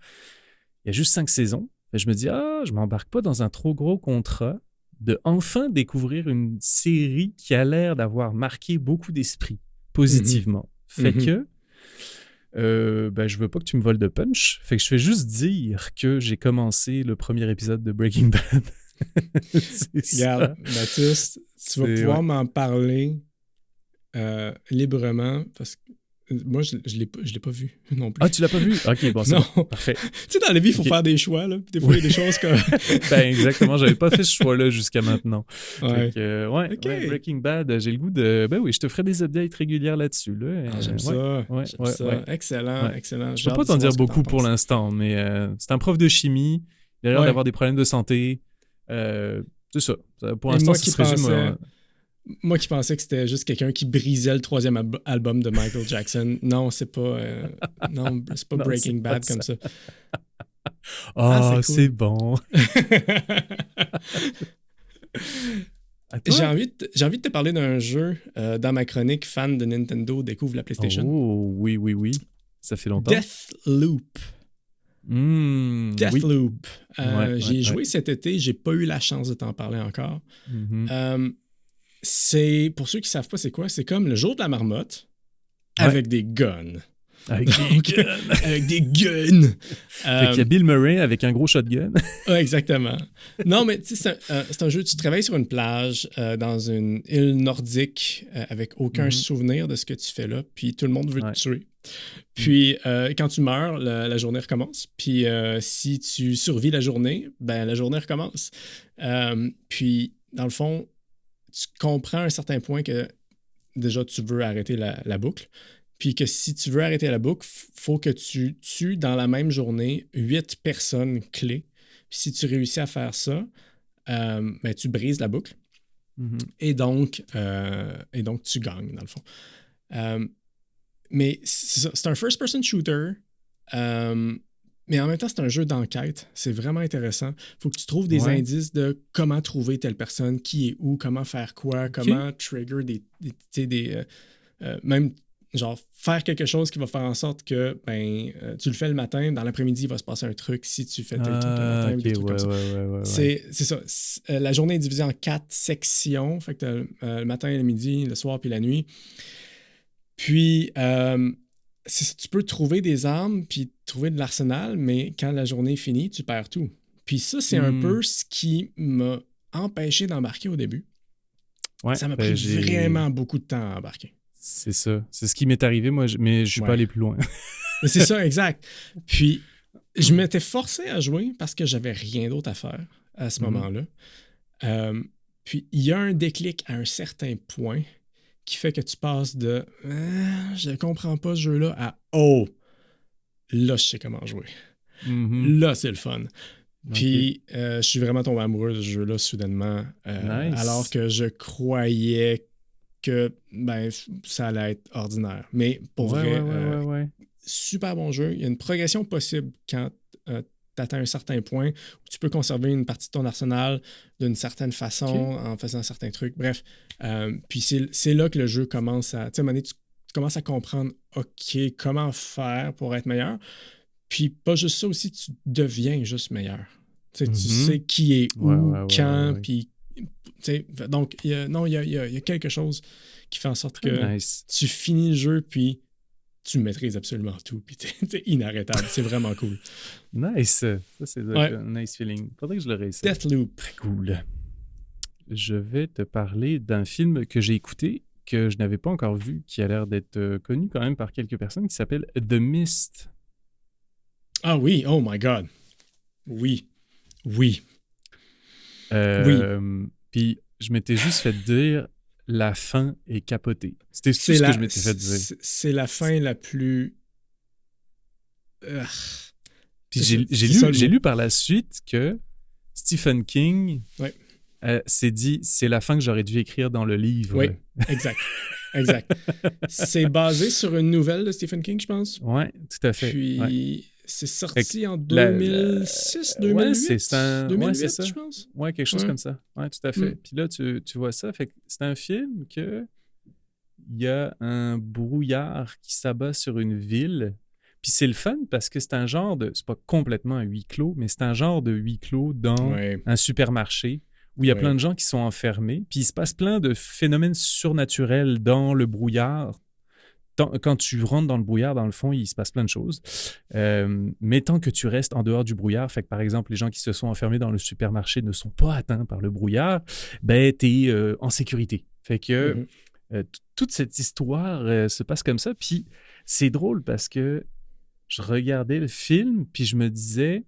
Il y a juste 5 saisons. Et je me dis, je m'embarque pas dans un trop gros contrat de enfin découvrir une série qui a l'air d'avoir marqué beaucoup d'esprits positivement. Fait que je veux pas que tu me voles de punch. Fait que je vais juste dire que j'ai commencé le premier épisode de Breaking Bad. C'est ça. Regarde, Baptiste, tu vas C'est- pouvoir ouais. m'en parler librement parce que moi, je l'ai pas vu non plus. Ah, tu l'as pas vu? Ok, bon, c'est Non. bon. Parfait. Tu sais, dans la vie, il faut Ok. faire des choix. Là. Des fois, il y a des choses comme... Ben, exactement. J'avais pas fait ce choix-là jusqu'à maintenant. Ouais. Fait que, ouais, Ok. ouais, Breaking Bad, j'ai le goût de... Ben oui, je te ferai des updates régulières là-dessus. Là. Ah, j'aime Ouais. ça. ouais, J'aime ouais, ça. ouais. Excellent, Ouais. excellent. Je J'ai peux hâte pas de t'en savoir dire ce que t'en beaucoup pour penses. l'instant, mais c'est un prof de chimie. Il a l'air Ouais. d'avoir des problèmes de santé. C'est ça. Pour Et l'instant, moi ça qui se résume... pensais- Moi qui pensais que c'était juste quelqu'un qui brisait le 3e album de Michael Jackson. Non, c'est pas... non, c'est pas Non, Breaking c'est pas Bad comme ça. Ah, c'est cool. c'est bon. À toi? J'ai envie de te parler d'un jeu dans ma chronique fan de Nintendo découvre la PlayStation. Oh, oui. Ça fait longtemps. Deathloop. Oui. Deathloop. J'y ai ouais. joué cet été, j'ai pas eu la chance de t'en parler encore. Mhm. C'est, pour ceux qui savent pas c'est quoi, c'est comme le jour de la marmotte Ouais. avec des guns. Avec des guns. Avec des guns. Fait qu'il y a Bill Murray avec un gros shotgun. Ouais, exactement. Non, mais tu sais, c'est un jeu, tu travailles sur une plage dans une île nordique avec aucun souvenir de ce que tu fais là, puis tout le monde veut te tuer. Puis quand tu meurs, la journée recommence. Puis si tu survis la journée, ben la journée recommence. Puis dans le fond, tu comprends à un certain point que déjà tu veux arrêter la boucle. Puis que si tu veux arrêter la boucle, faut que tu tues dans la même journée 8 personnes clés. Puis si tu réussis à faire ça, ben, tu brises la boucle. Mhm. Et donc, tu gagnes, dans le fond. Mais c'est ça, c'est un first-person shooter. Mais en même temps, c'est un jeu d'enquête. C'est vraiment intéressant. Il faut que tu trouves des Ouais. indices de comment trouver telle personne, qui est où, comment faire quoi, comment trigger même genre faire quelque chose qui va faire en sorte que tu le fais le matin, dans l'après-midi, il va se passer un truc si tu fais tel truc le matin, ou des trucs comme ça. Ouais. C'est ça. La journée est divisée en 4 sections. Fait que t'as le matin, le midi, le soir, puis la nuit. Puis, tu peux trouver des armes, puis trouver de l'arsenal, mais quand la journée est finie, tu perds tout. Puis ça, c'est un peu ce qui m'a empêché d'embarquer au début. Ouais, Ça m'a pris vraiment beaucoup de temps à embarquer. C'est ça. C'est ce qui m'est arrivé, moi, mais je suis pas allé plus loin. Mais c'est ça, exact. Puis, je m'étais forcé à jouer parce que j'avais rien d'autre à faire à ce moment-là. Puis, il y a un déclic à un certain point qui fait que tu passes de je comprends pas ce jeu-là à là, je sais comment jouer. Là, c'est le fun. Puis, je suis vraiment tombé amoureux de ce jeu-là soudainement, alors que je croyais que ça allait être ordinaire. Mais pour vrai, super bon jeu. Il y a une progression possible quand tu atteins un certain point où tu peux conserver une partie de ton arsenal d'une certaine façon en faisant certains trucs. Bref, puis c'est là que le jeu commence à... Tu sais, à un moment donné, tu commences à comprendre, OK, comment faire pour être meilleur. Puis pas juste ça aussi, tu deviens juste meilleur. Tu sais qui est où, quand, puis... Donc, il y a quelque chose qui fait en sorte que tu finis le jeu, puis tu maîtrises absolument tout, puis t'es inarrêtable. C'est vraiment cool. Nice. Ça, c'est un nice feeling. Faudrait que je le réessaye. Deathloop. Très cool. Je vais te parler d'un film que j'ai écouté, que je n'avais pas encore vu, qui a l'air d'être connu quand même par quelques personnes, qui s'appelle The Mist. Ah oui, oh my God. Oui. Puis je m'étais juste fait dire la fin est capotée. C'était tout ce que je m'étais fait dire. C'est la fin la plus... Puis j'ai lu par la suite que Stephen King s'est dit c'est la fin que j'aurais dû écrire dans le livre. Oui, exact. C'est basé sur une nouvelle de Stephen King, je pense. Oui, tout à fait. Puis c'est sorti en 2006, 2008, 2008, c'est ça. Je pense. Oui, quelque chose comme ça. Oui, tout à fait. Puis là, tu vois ça. Fait que c'est un film que il y a un brouillard qui s'abat sur une ville. Puis c'est le fun parce que c'est un genre de... C'est pas complètement un huis clos, mais c'est un genre de huis clos dans un supermarché où il y a plein de gens qui sont enfermés. Puis il se passe plein de phénomènes surnaturels dans le brouillard. Quand tu rentres dans le brouillard, dans le fond, il se passe plein de choses. Mais tant que tu restes en dehors du brouillard, fait que par exemple, les gens qui se sont enfermés dans le supermarché ne sont pas atteints par le brouillard, ben t'es en sécurité. Fait que toute cette histoire se passe comme ça. Puis c'est drôle parce que je regardais le film, puis je me disais...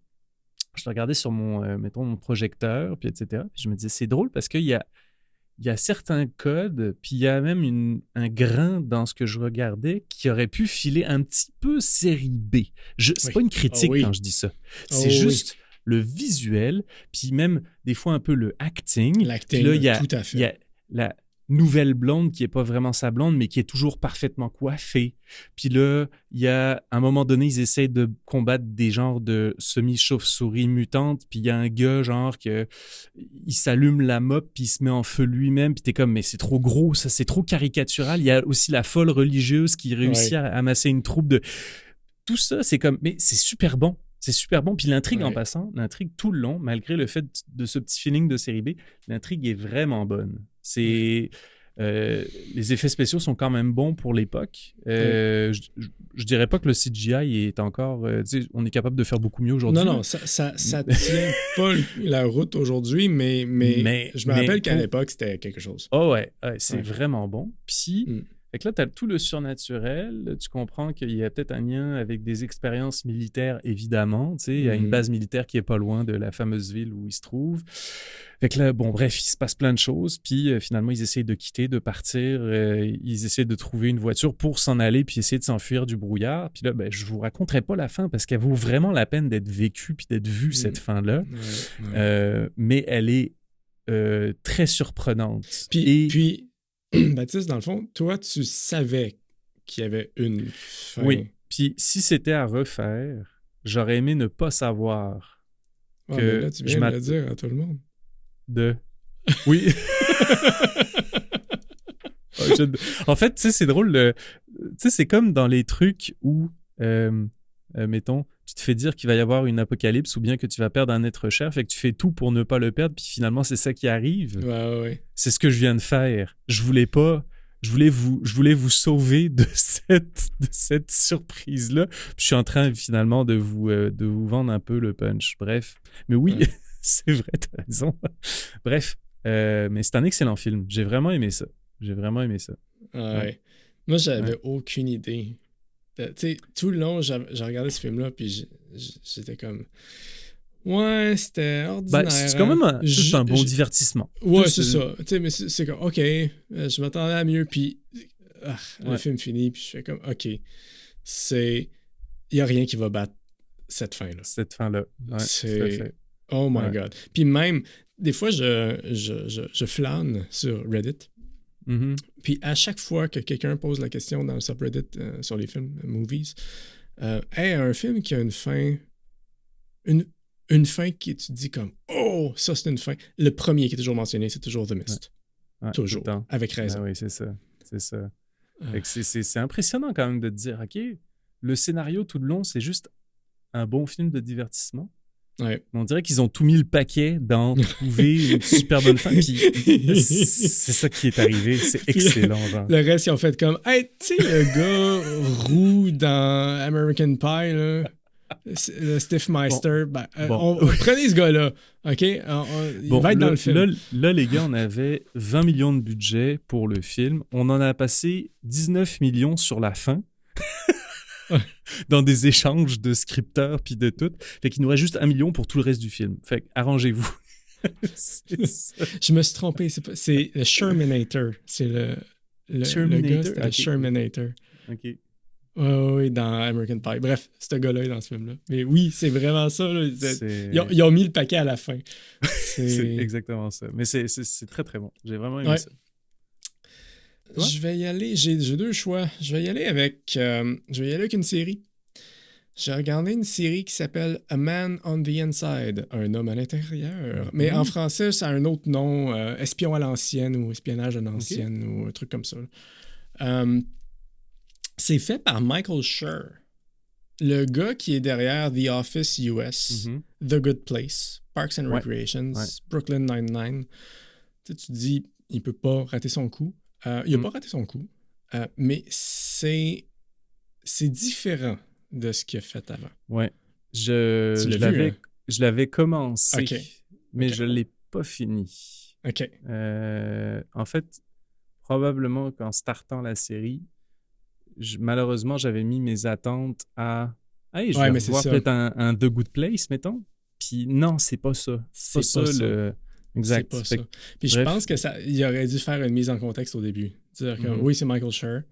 Je le regardais sur mon projecteur, puis etc. Puis je me disais, c'est drôle parce qu'il y a certains codes, puis il y a même un grain dans ce que je regardais qui aurait pu filer un petit peu série B. C'est pas une critique quand je dis ça. C'est juste le visuel, puis même des fois un peu le acting. L'acting, tout à fait. Il y a la nouvelle blonde qui n'est pas vraiment sa blonde, mais qui est toujours parfaitement coiffée. Puis là, il y a, à un moment donné, ils essayent de combattre des genres de semi-chauves-souris mutantes, puis il y a un gars, genre, il s'allume la mop, puis il se met en feu lui-même, puis t'es comme, mais c'est trop gros, ça, c'est trop caricatural. Il y a aussi la folle religieuse qui réussit à amasser une troupe de... Tout ça, c'est comme, mais c'est super bon. C'est super bon. Puis l'intrigue, en passant, l'intrigue tout le long, malgré le fait de ce petit feeling de série B, l'intrigue est vraiment bonne. Les effets spéciaux sont quand même bons pour l'époque. Je dirais pas que le CGI est encore... on est capable de faire beaucoup mieux aujourd'hui. Non, ça tient pas la route aujourd'hui, mais je me rappelle qu'à l'époque, c'était quelque chose. Oh c'est vraiment bon. Puis... Fait que là, tu as tout le surnaturel. Tu comprends qu'il y a peut-être un lien avec des expériences militaires, évidemment. Il y a une base militaire qui est pas loin de la fameuse ville où il se trouve. Fait que là, bon, bref, il se passe plein de choses. Puis finalement, ils essayent de quitter, de partir. Ils essayent de trouver une voiture pour s'en aller puis essayer de s'enfuir du brouillard. Puis là, je vous raconterai pas la fin parce qu'elle vaut vraiment la peine d'être vécue puis d'être vue, cette fin-là. Mais elle est très surprenante. Puis Baptiste, dans le fond, toi, tu savais qu'il y avait une fin. Oui, puis si c'était à refaire, j'aurais aimé ne pas savoir que... Mais là, tu viens de le dire à tout le monde. Oui. En fait, tu sais, c'est drôle. Tu sais, c'est comme dans les trucs où, mettons, tu te fais dire qu'il va y avoir une apocalypse ou bien que tu vas perdre un être cher, fait que tu fais tout pour ne pas le perdre, puis finalement, c'est ça qui arrive. Ouais. C'est ce que je viens de faire. Je voulais vous sauver de cette surprise-là. Puis je suis en train, finalement, de vous vendre un peu le punch. Bref. Mais oui, c'est vrai, t'as raison. Bref. Mais c'est un excellent film. J'ai vraiment aimé ça. Ouais. Moi, j'avais aucune idée. Tu sais, tout le long, j'ai regardé ce film-là, puis j'étais comme... Ouais, c'était ordinaire. C'est quand même juste un bon divertissement. Ouais, c'est ça. Tu sais, mais c'est comme, OK, je m'attendais à mieux, puis le film finit, puis je fais comme, OK, il n'y a rien qui va battre cette fin-là. Cette fin-là, c'est... Oh my God. Puis même, des fois, je flâne sur Reddit, puis à chaque fois que quelqu'un pose la question dans le subreddit sur les films, movies, hey, un film qui a une fin... Une fin qui tu te dis comme « Oh, ça c'est une fin ». Le premier qui est toujours mentionné, c'est toujours The Mist. Toujours. Avec raison. Oui, c'est ça. C'est ça. C'est impressionnant quand même de te dire « OK, le scénario tout le long, c'est juste un bon film de divertissement. » On dirait qu'ils ont tout mis le paquet dans trouver une super bonne fin. Puis c'est ça qui est arrivé. C'est excellent. Genre. Le reste, ils ont fait comme « Hey, tu sais, le gars roux dans American Pie, là, le Steve Meister, prenez ce gars-là, OK? Il va être dans le film. Là, les gars, on avait 20 millions de budget pour le film. On en a passé 19 millions sur la fin. Dans des échanges de scripteurs puis de tout. Fait qu'il nous reste juste 1 million pour tout le reste du film. Fait que arrangez-vous. Je me suis trompé. C'est le Shermanator. C'est le gars, c'était le Shermanator. OK. Oui, dans American Pie. Bref, ce gars-là est dans ce film-là. Mais oui, c'est vraiment ça. Là. Ils ont mis le paquet à la fin. C'est exactement ça. Mais c'est très, très bon. J'ai vraiment aimé ça. Toi? Je vais y aller. J'ai 2 choix. Je vais y aller avec une série. J'ai regardé une série qui s'appelle A Man on the Inside, un homme à l'intérieur. Mais en français, ça a un autre nom, Espion à l'ancienne ou Espionnage à l'ancienne ou un truc comme ça. C'est fait par Michael Schur, le gars qui est derrière The Office US, The Good Place, Parks and Recreations, Brooklyn Nine-Nine. Tu te dis, il peut pas rater son coup. Il n'a pas raté son coup, mais c'est différent de ce qu'il a fait avant. Ouais. Je l'avais commencé, mais je ne l'ai pas fini. OK. En fait, probablement qu'en startant la série, malheureusement, j'avais mis mes attentes à... Hey, je vais voir peut-être un The Good Place, mettons. Puis non, c'est pas ça. C'est pas ça. Exact. C'est pas ça. Puis je pense qu'il aurait dû faire une mise en contexte au début. Dire que oui, c'est Michael Schur.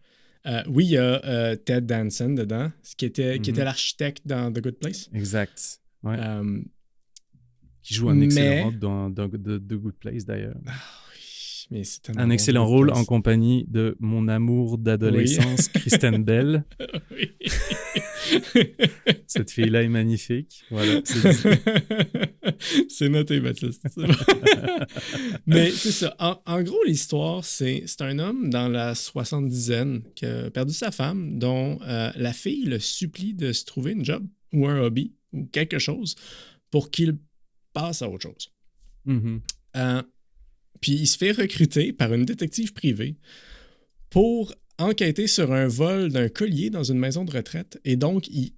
Oui, il y a Ted Danson dedans, qui était l'architecte dans The Good Place. Exact. Ouais. Qui joue un excellent rôle dans The Good Place, d'ailleurs. Mais c'est un excellent rôle en compagnie de mon amour d'adolescence, Kristen Bell. Oui. Cette fille-là est magnifique. Voilà, c'est dit. C'est noté, Baptiste. Mais c'est ça. En gros, l'histoire, c'est un homme dans la 70aine qui a perdu sa femme, dont la fille le supplie de se trouver une job ou un hobby ou quelque chose pour qu'il passe à autre chose. Puis il se fait recruter par une détective privée pour enquêter sur un vol d'un collier dans une maison de retraite. Et donc, il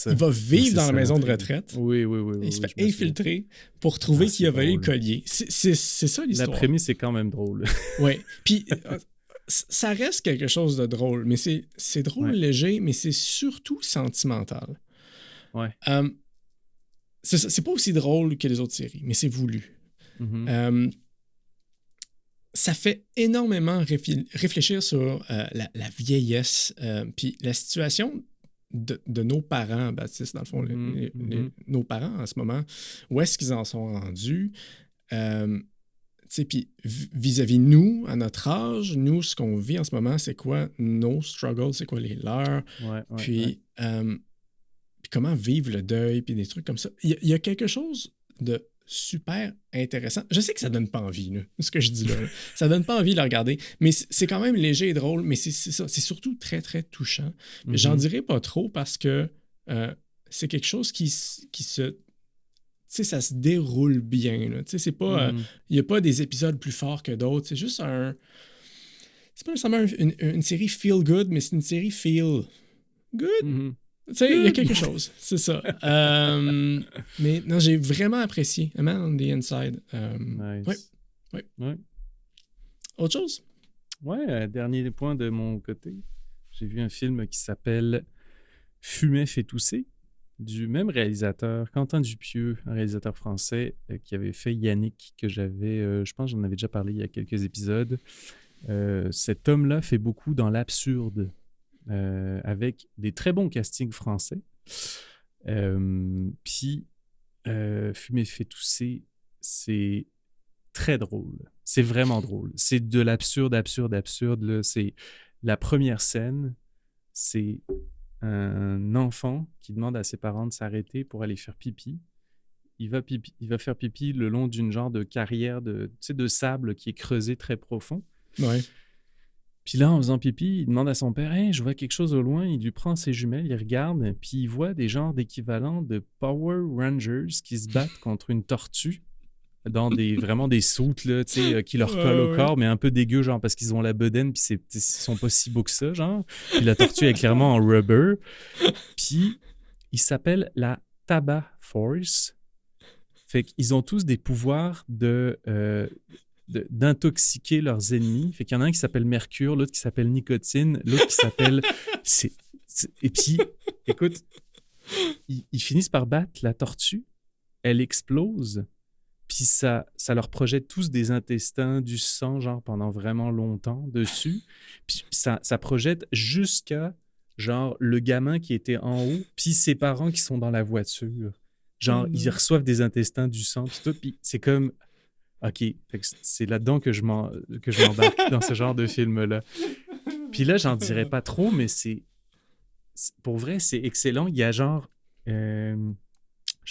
va vivre dans la maison de retraite. Oui. Il se fait infiltrer pour trouver qui a volé le collier. C'est ça l'histoire. La prémisse est quand même drôle. Oui. Puis ça reste quelque chose de drôle, mais c'est drôle, léger, mais c'est surtout sentimental. Ouais. C'est pas aussi drôle que les autres séries, mais c'est voulu. Ça fait énormément réfléchir sur la vieillesse, puis la situation de nos parents, Baptiste, dans le fond, nos parents en ce moment, où est-ce qu'ils en sont rendus, puis vis-à-vis nous, à notre âge, nous, ce qu'on vit en ce moment, c'est quoi nos struggles, c'est quoi les leurs, puis comment vivre le deuil, puis des trucs comme ça. Il y a quelque chose de super intéressant. Je sais que ça donne pas envie, là, ce que je dis là. Ça donne pas envie de le regarder, mais c'est quand même léger et drôle, mais c'est ça. C'est surtout très, très touchant. Mais j'en dirai pas trop parce que c'est quelque chose qui se... Tu sais, ça se déroule bien, là. Tu sais, c'est pas... Il y a pas des épisodes plus forts que d'autres. C'est juste c'est pas nécessairement une série feel good, mais c'est une série feel good. Tu sais, il y a quelque chose, c'est ça. Mais non, j'ai vraiment apprécié A Man on the Inside. Nice. Ouais. Autre chose? Ouais, dernier point de mon côté. J'ai vu un film qui s'appelle Fumet fait tousser, du même réalisateur, Quentin Dupieux, un réalisateur français qui avait fait Yannick, que j'avais, je pense que j'en avais déjà parlé il y a quelques épisodes. Cet homme-là fait beaucoup dans l'absurde, avec des très bons castings français. Puis, Fumer fait tousser, c'est très drôle. C'est vraiment drôle. C'est de l'absurde, absurde, absurde. Là. C'est la première scène, c'est un enfant qui demande à ses parents de s'arrêter pour aller faire pipi. Il va faire pipi le long d'une genre de carrière de sable qui est creusé très profond. Ouais. Puis là, en faisant pipi, il demande à son père « Hey, je vois quelque chose au loin. » Il lui prend ses jumelles, il regarde, puis il voit des genres d'équivalents de Power Rangers qui se battent contre une tortue dans vraiment des soutes là, qui leur collent au corps, mais un peu dégueu, genre parce qu'ils ont la bedaine, puis ils sont pas si beaux que ça, genre. Puis la tortue est clairement en rubber. Puis il s'appelle la Tabac Force. Fait qu'ils ont tous des pouvoirs d'intoxiquer leurs ennemis. Fait qu'il y en a un qui s'appelle Mercure, l'autre qui s'appelle Nicotine, l'autre qui s'appelle... Et puis, écoute, ils finissent par battre la tortue, elle explose, puis ça leur projette tous des intestins, du sang, genre pendant vraiment longtemps dessus. Puis ça projette jusqu'à, genre, le gamin qui était en haut, puis ses parents qui sont dans la voiture. Genre, ils reçoivent des intestins, du sang, puis tout, puis c'est comme... OK, fait que c'est là-dedans que je m'embarque dans ce genre de film-là. Puis là, j'en dirais pas trop, mais pour vrai, c'est excellent. Il y a genre... je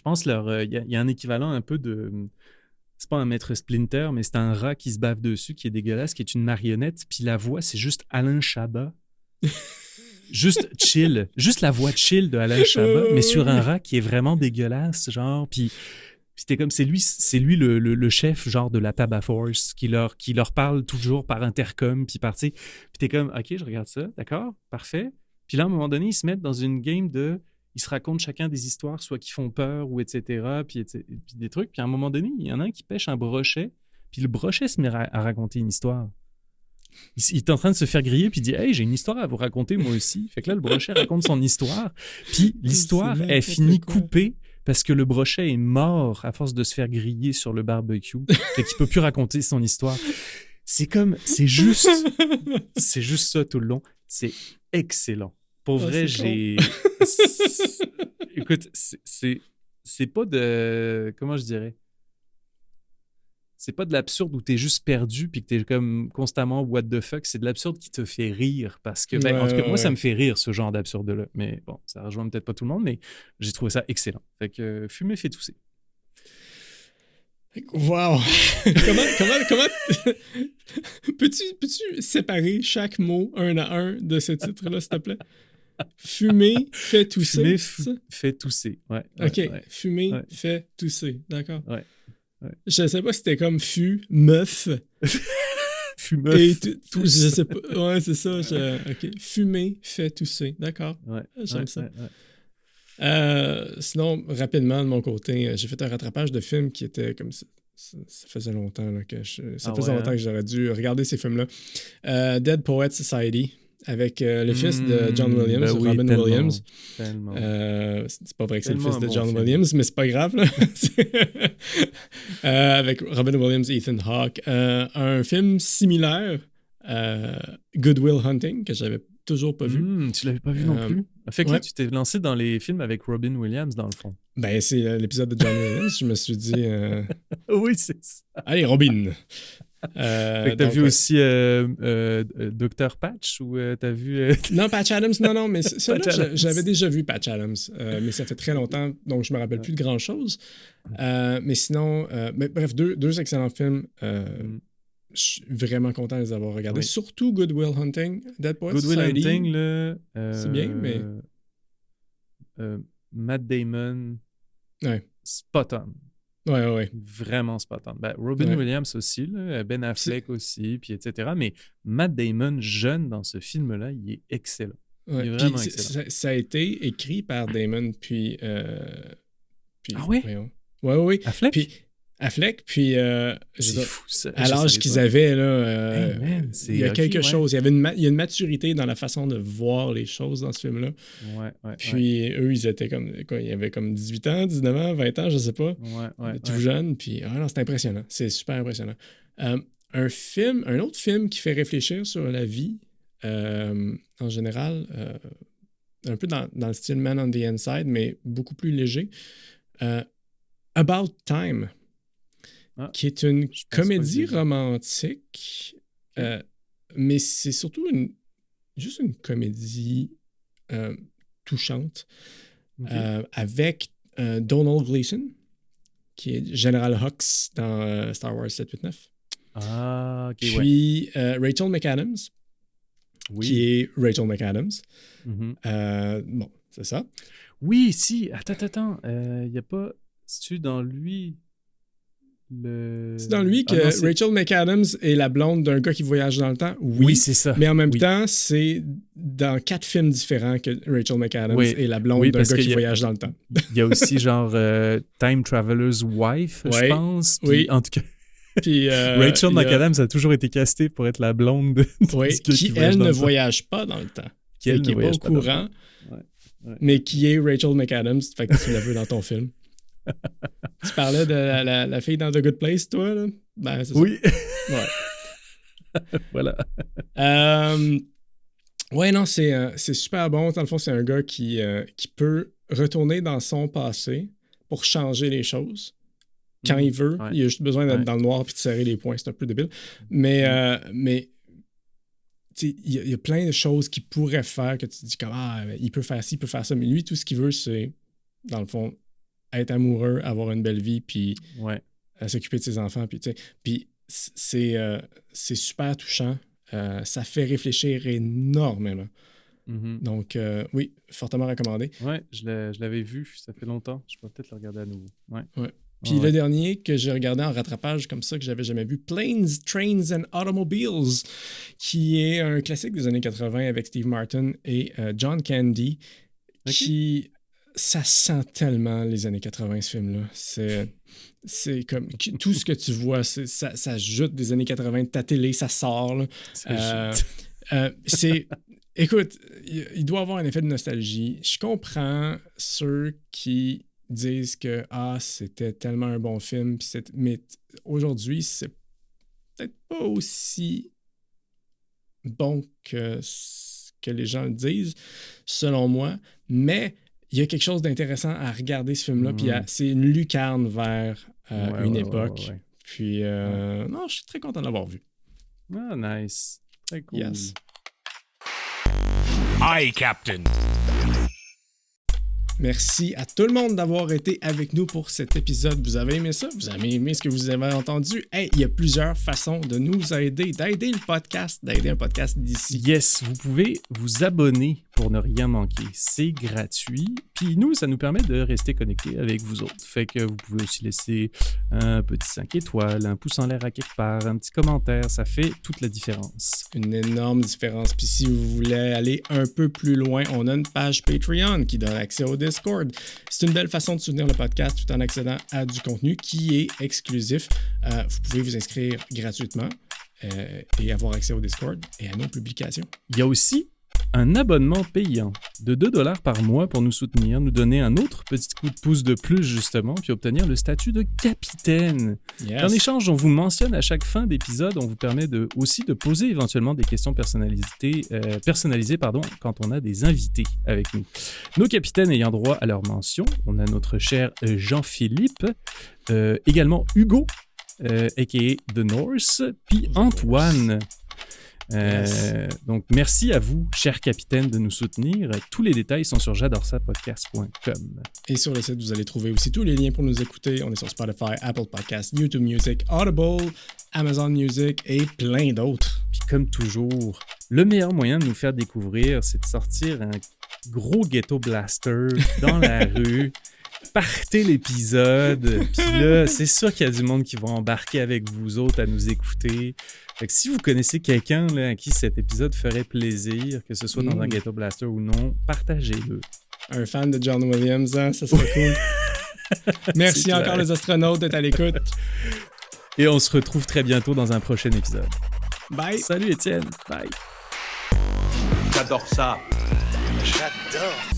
pense il y a un équivalent un peu de... C'est pas un maître Splinter, mais c'est un rat qui se bave dessus, qui est dégueulasse, qui est une marionnette. Puis la voix, c'est juste Alain Chabat. Juste chill. Juste la voix chill de Alain Chabat, mais sur un rat qui est vraiment dégueulasse, genre. Puis c'était comme, c'est lui le chef, genre, de la Tabac Force, qui leur parle toujours par intercom, puis par, tu sais. Puis t'es comme, OK, je regarde ça, d'accord, parfait. Puis là, à un moment donné, ils se mettent dans une game ils se racontent chacun des histoires, soit qui font peur, ou etc., puis des trucs. Puis à un moment donné, il y en a un qui pêche un brochet, puis le brochet se met à raconter une histoire. Il est en train de se faire griller, puis il dit « Hey, j'ai une histoire à vous raconter, moi aussi. » Fait que là, le brochet raconte son histoire, puis l'histoire est finie coupée parce que le brochet est mort à force de se faire griller sur le barbecue. Fait qu'il peut plus raconter son histoire. C'est juste ça tout le long. C'est excellent. Pour vrai, écoute, c'est pas de... Comment je dirais? C'est pas de l'absurde où t'es juste perdu puis que t'es comme constamment what the fuck. C'est de l'absurde qui te fait rire parce que, en tout cas, moi, ça me fait rire, ce genre d'absurde-là. Mais bon, ça rejoint peut-être pas tout le monde, mais j'ai trouvé ça excellent. Fait que Fumer fait tousser. Wow! Comment peux-tu séparer chaque mot un à un de ce titre-là, s'il te plaît? Fumer fait tousser. Fumer fait tousser, ouais. OK, fumer fait tousser, d'accord. Ouais. Je sais pas si c'était comme meuf. Fumeuf. Et je sais pas. Ouais, c'est ça. OK. Fumer fait tousser, d'accord. Ouais. J'aime ça. Sinon, rapidement, de mon côté, j'ai fait un rattrapage de films qui étaient comme ça. Ça faisait longtemps là, que j'aurais dû regarder ces films-là. Dead Poets Society, avec le fils de John Williams, Robin Williams. Tellement. C'est pas vrai que c'est le fils de John Williams, mais c'est pas grave. Là. Avec Robin Williams, Ethan Hawke. Un film similaire, Good Will Hunting, que j'avais toujours pas vu. Tu l'avais pas vu non plus? Fait que là, tu t'es lancé dans les films avec Robin Williams, dans le fond. Ben, c'est l'épisode de John Williams. Je me suis dit... Oui, c'est ça. Allez, Robin! Fait que t'as vu aussi Dr. Patch ou t'as vu... Non, Patch Adams, non, mais ça, j'avais déjà vu Patch Adams, mais ça fait très longtemps, donc je me rappelle plus de grand-chose. Mais sinon, bref, deux excellents films. Je suis vraiment content de les avoir regardés. Oui. Surtout Good Will Hunting, Dead Poets Good Will Society. Hunting, là... c'est bien, mais... Matt Damon, spot on. Ouais. Vraiment spot on. Ben, Robin Williams aussi, là, Ben Affleck aussi, puis etc. Mais Matt Damon, jeune dans ce film-là, il est excellent. Ouais. Il est vraiment excellent. Ça a été écrit par Damon, puis ah ouais? Oui. Affleck? Puis Affleck, puis C'est fou, ça. à Je l'âge savais qu'ils pas. avaient, là, Hey, man, c'est il y a ok, quelque ouais. chose. Il y a une maturité dans la façon de voir les choses dans ce film-là. Ouais. Puis eux, ils étaient comme, quoi, ils avaient comme 18 ans, 19 ans, 20 ans, je sais pas. Ouais. Tout jeune, puis non, c'est impressionnant. C'est super impressionnant. Un autre film qui fait réfléchir sur la vie, en général, un peu dans le style Man on the Inside, mais beaucoup plus léger. About Time, qui est une je pense pas que comédie j'ai vu. romantique, mais c'est surtout juste une comédie touchante Ok. avec Donald Gleason, qui est General Hux dans Star Wars 789. Ah, ok, Puis Rachel McAdams, Oui. qui est Rachel McAdams. Mhm. Bon, c'est ça. Oui, si. Attends. Il n'y a pas... C'est-tu dans lui... C'est dans lui que Ah non, c'est- Rachel McAdams est la blonde d'un gars qui voyage dans le temps. Oui, c'est ça. Mais en même Oui. temps, c'est dans 4 films différents que Rachel McAdams Oui. est la blonde Oui, d'un parce gars qu'il qui y a- voyage dans le temps. Il y a aussi genre Time Traveler's Wife, je Ouais. pense. Puis, Oui. en tout cas, Puis, Rachel il y a- McAdams a toujours été castée pour être la blonde de oui, du gars qui voyage elle dans ne le temps. voyage pas dans le temps. Qui, elle, qui ne n'est pas au voyage pas dans le courant, temps. Ouais. mais qui est Rachel McAdams. Fait que tu la veux dans ton film. Tu parlais de la fille dans The Good Place, toi, là? Ben, c'est Oui, ça. Ouais. voilà. Ouais, non, c'est super bon. Dans le fond, c'est un gars qui peut retourner dans son passé pour changer les choses quand il veut. Ouais. Il a juste besoin d'être Ouais. dans le noir puis de serrer les poings. C'est un peu débile. Mais tu sais, il y a plein de choses qu'il pourrait faire que tu te dis comme il peut faire ci, il peut faire ça. Mais lui, tout ce qu'il veut, c'est, dans le fond, être amoureux, avoir une belle vie, puis Ouais. s'occuper de ses enfants. Puis, tu sais, puis c'est super touchant. Ça fait réfléchir énormément. Mhm. Donc, oui, fortement recommandé. Ouais, je l'avais vu, ça fait longtemps. Je peux peut-être le regarder à nouveau. Ouais. Puis le dernier que j'ai regardé en rattrapage comme ça, que j'avais jamais vu, Planes, Trains and Automobiles, qui est un classique des années 80 avec Steve Martin et John Candy, qui... Ça sent tellement les années 80, ce film-là. C'est comme... Tout ce que tu vois, ça jute des années 80 de ta télé, ça sort, là. C'est... Écoute, il doit avoir un effet de nostalgie. Je comprends ceux qui disent que c'était tellement un bon film, mais aujourd'hui, c'est peut-être pas aussi bon que les gens le disent, selon moi, mais il y a quelque chose d'intéressant à regarder ce film-là, puis c'est une lucarne vers une époque. Ouais. Puis, non, je suis très content de l'avoir vu. Ah, nice. Très cool. Yes. Aye, Captain. Merci à tout le monde d'avoir été avec nous pour cet épisode. Vous avez aimé ça? Vous avez aimé ce que vous avez entendu? Hey, il y a plusieurs façons de nous aider, d'aider le podcast, d'aider un podcast d'ici. Yes, vous pouvez vous abonner pour ne rien manquer. C'est gratuit. Puis nous, ça nous permet de rester connectés avec vous autres. Fait que vous pouvez aussi laisser un petit 5 étoiles, un pouce en l'air à quelque part, un petit commentaire. Ça fait toute la différence. Une énorme différence. Puis si vous voulez aller un peu plus loin, on a une page Patreon qui donne accès au Discord. C'est une belle façon de soutenir le podcast tout en accédant à du contenu qui est exclusif. Vous pouvez vous inscrire gratuitement et avoir accès au Discord et à nos publications. Il y a aussi un abonnement payant de 2$ par mois pour nous soutenir, nous donner un autre petit coup de pouce de plus justement, puis obtenir le statut de capitaine. Yes. En échange, on vous mentionne à chaque fin d'épisode, on vous permet aussi de poser éventuellement des questions personnalisées quand on a des invités avec nous. Nos capitaines ayant droit à leur mention, on a notre cher Jean-Philippe, également Hugo, a.k.a. The Norse, puis Antoine. Donc, merci à vous, chers capitaines, de nous soutenir. Tous les détails sont sur jadorsapodcast.com. Et sur le site, vous allez trouver aussi tous les liens pour nous écouter. On est sur Spotify, Apple Podcasts, YouTube Music, Audible, Amazon Music et plein d'autres. Puis comme toujours, le meilleur moyen de nous faire découvrir, c'est de sortir un gros ghetto blaster dans la rue. Partez l'épisode, puis là, c'est sûr qu'il y a du monde qui va embarquer avec vous autres à nous écouter. Fait que si vous connaissez quelqu'un là, à qui cet épisode ferait plaisir, que ce soit dans un Ghetto Blaster ou non, partagez-le. Un fan de John Williams, hein? Ça serait cool. Merci C'est clair. encore les astronautes d'être à l'écoute. Et on se retrouve très bientôt dans un prochain épisode. Bye! Salut Étienne. Bye. J'adore ça. J'adore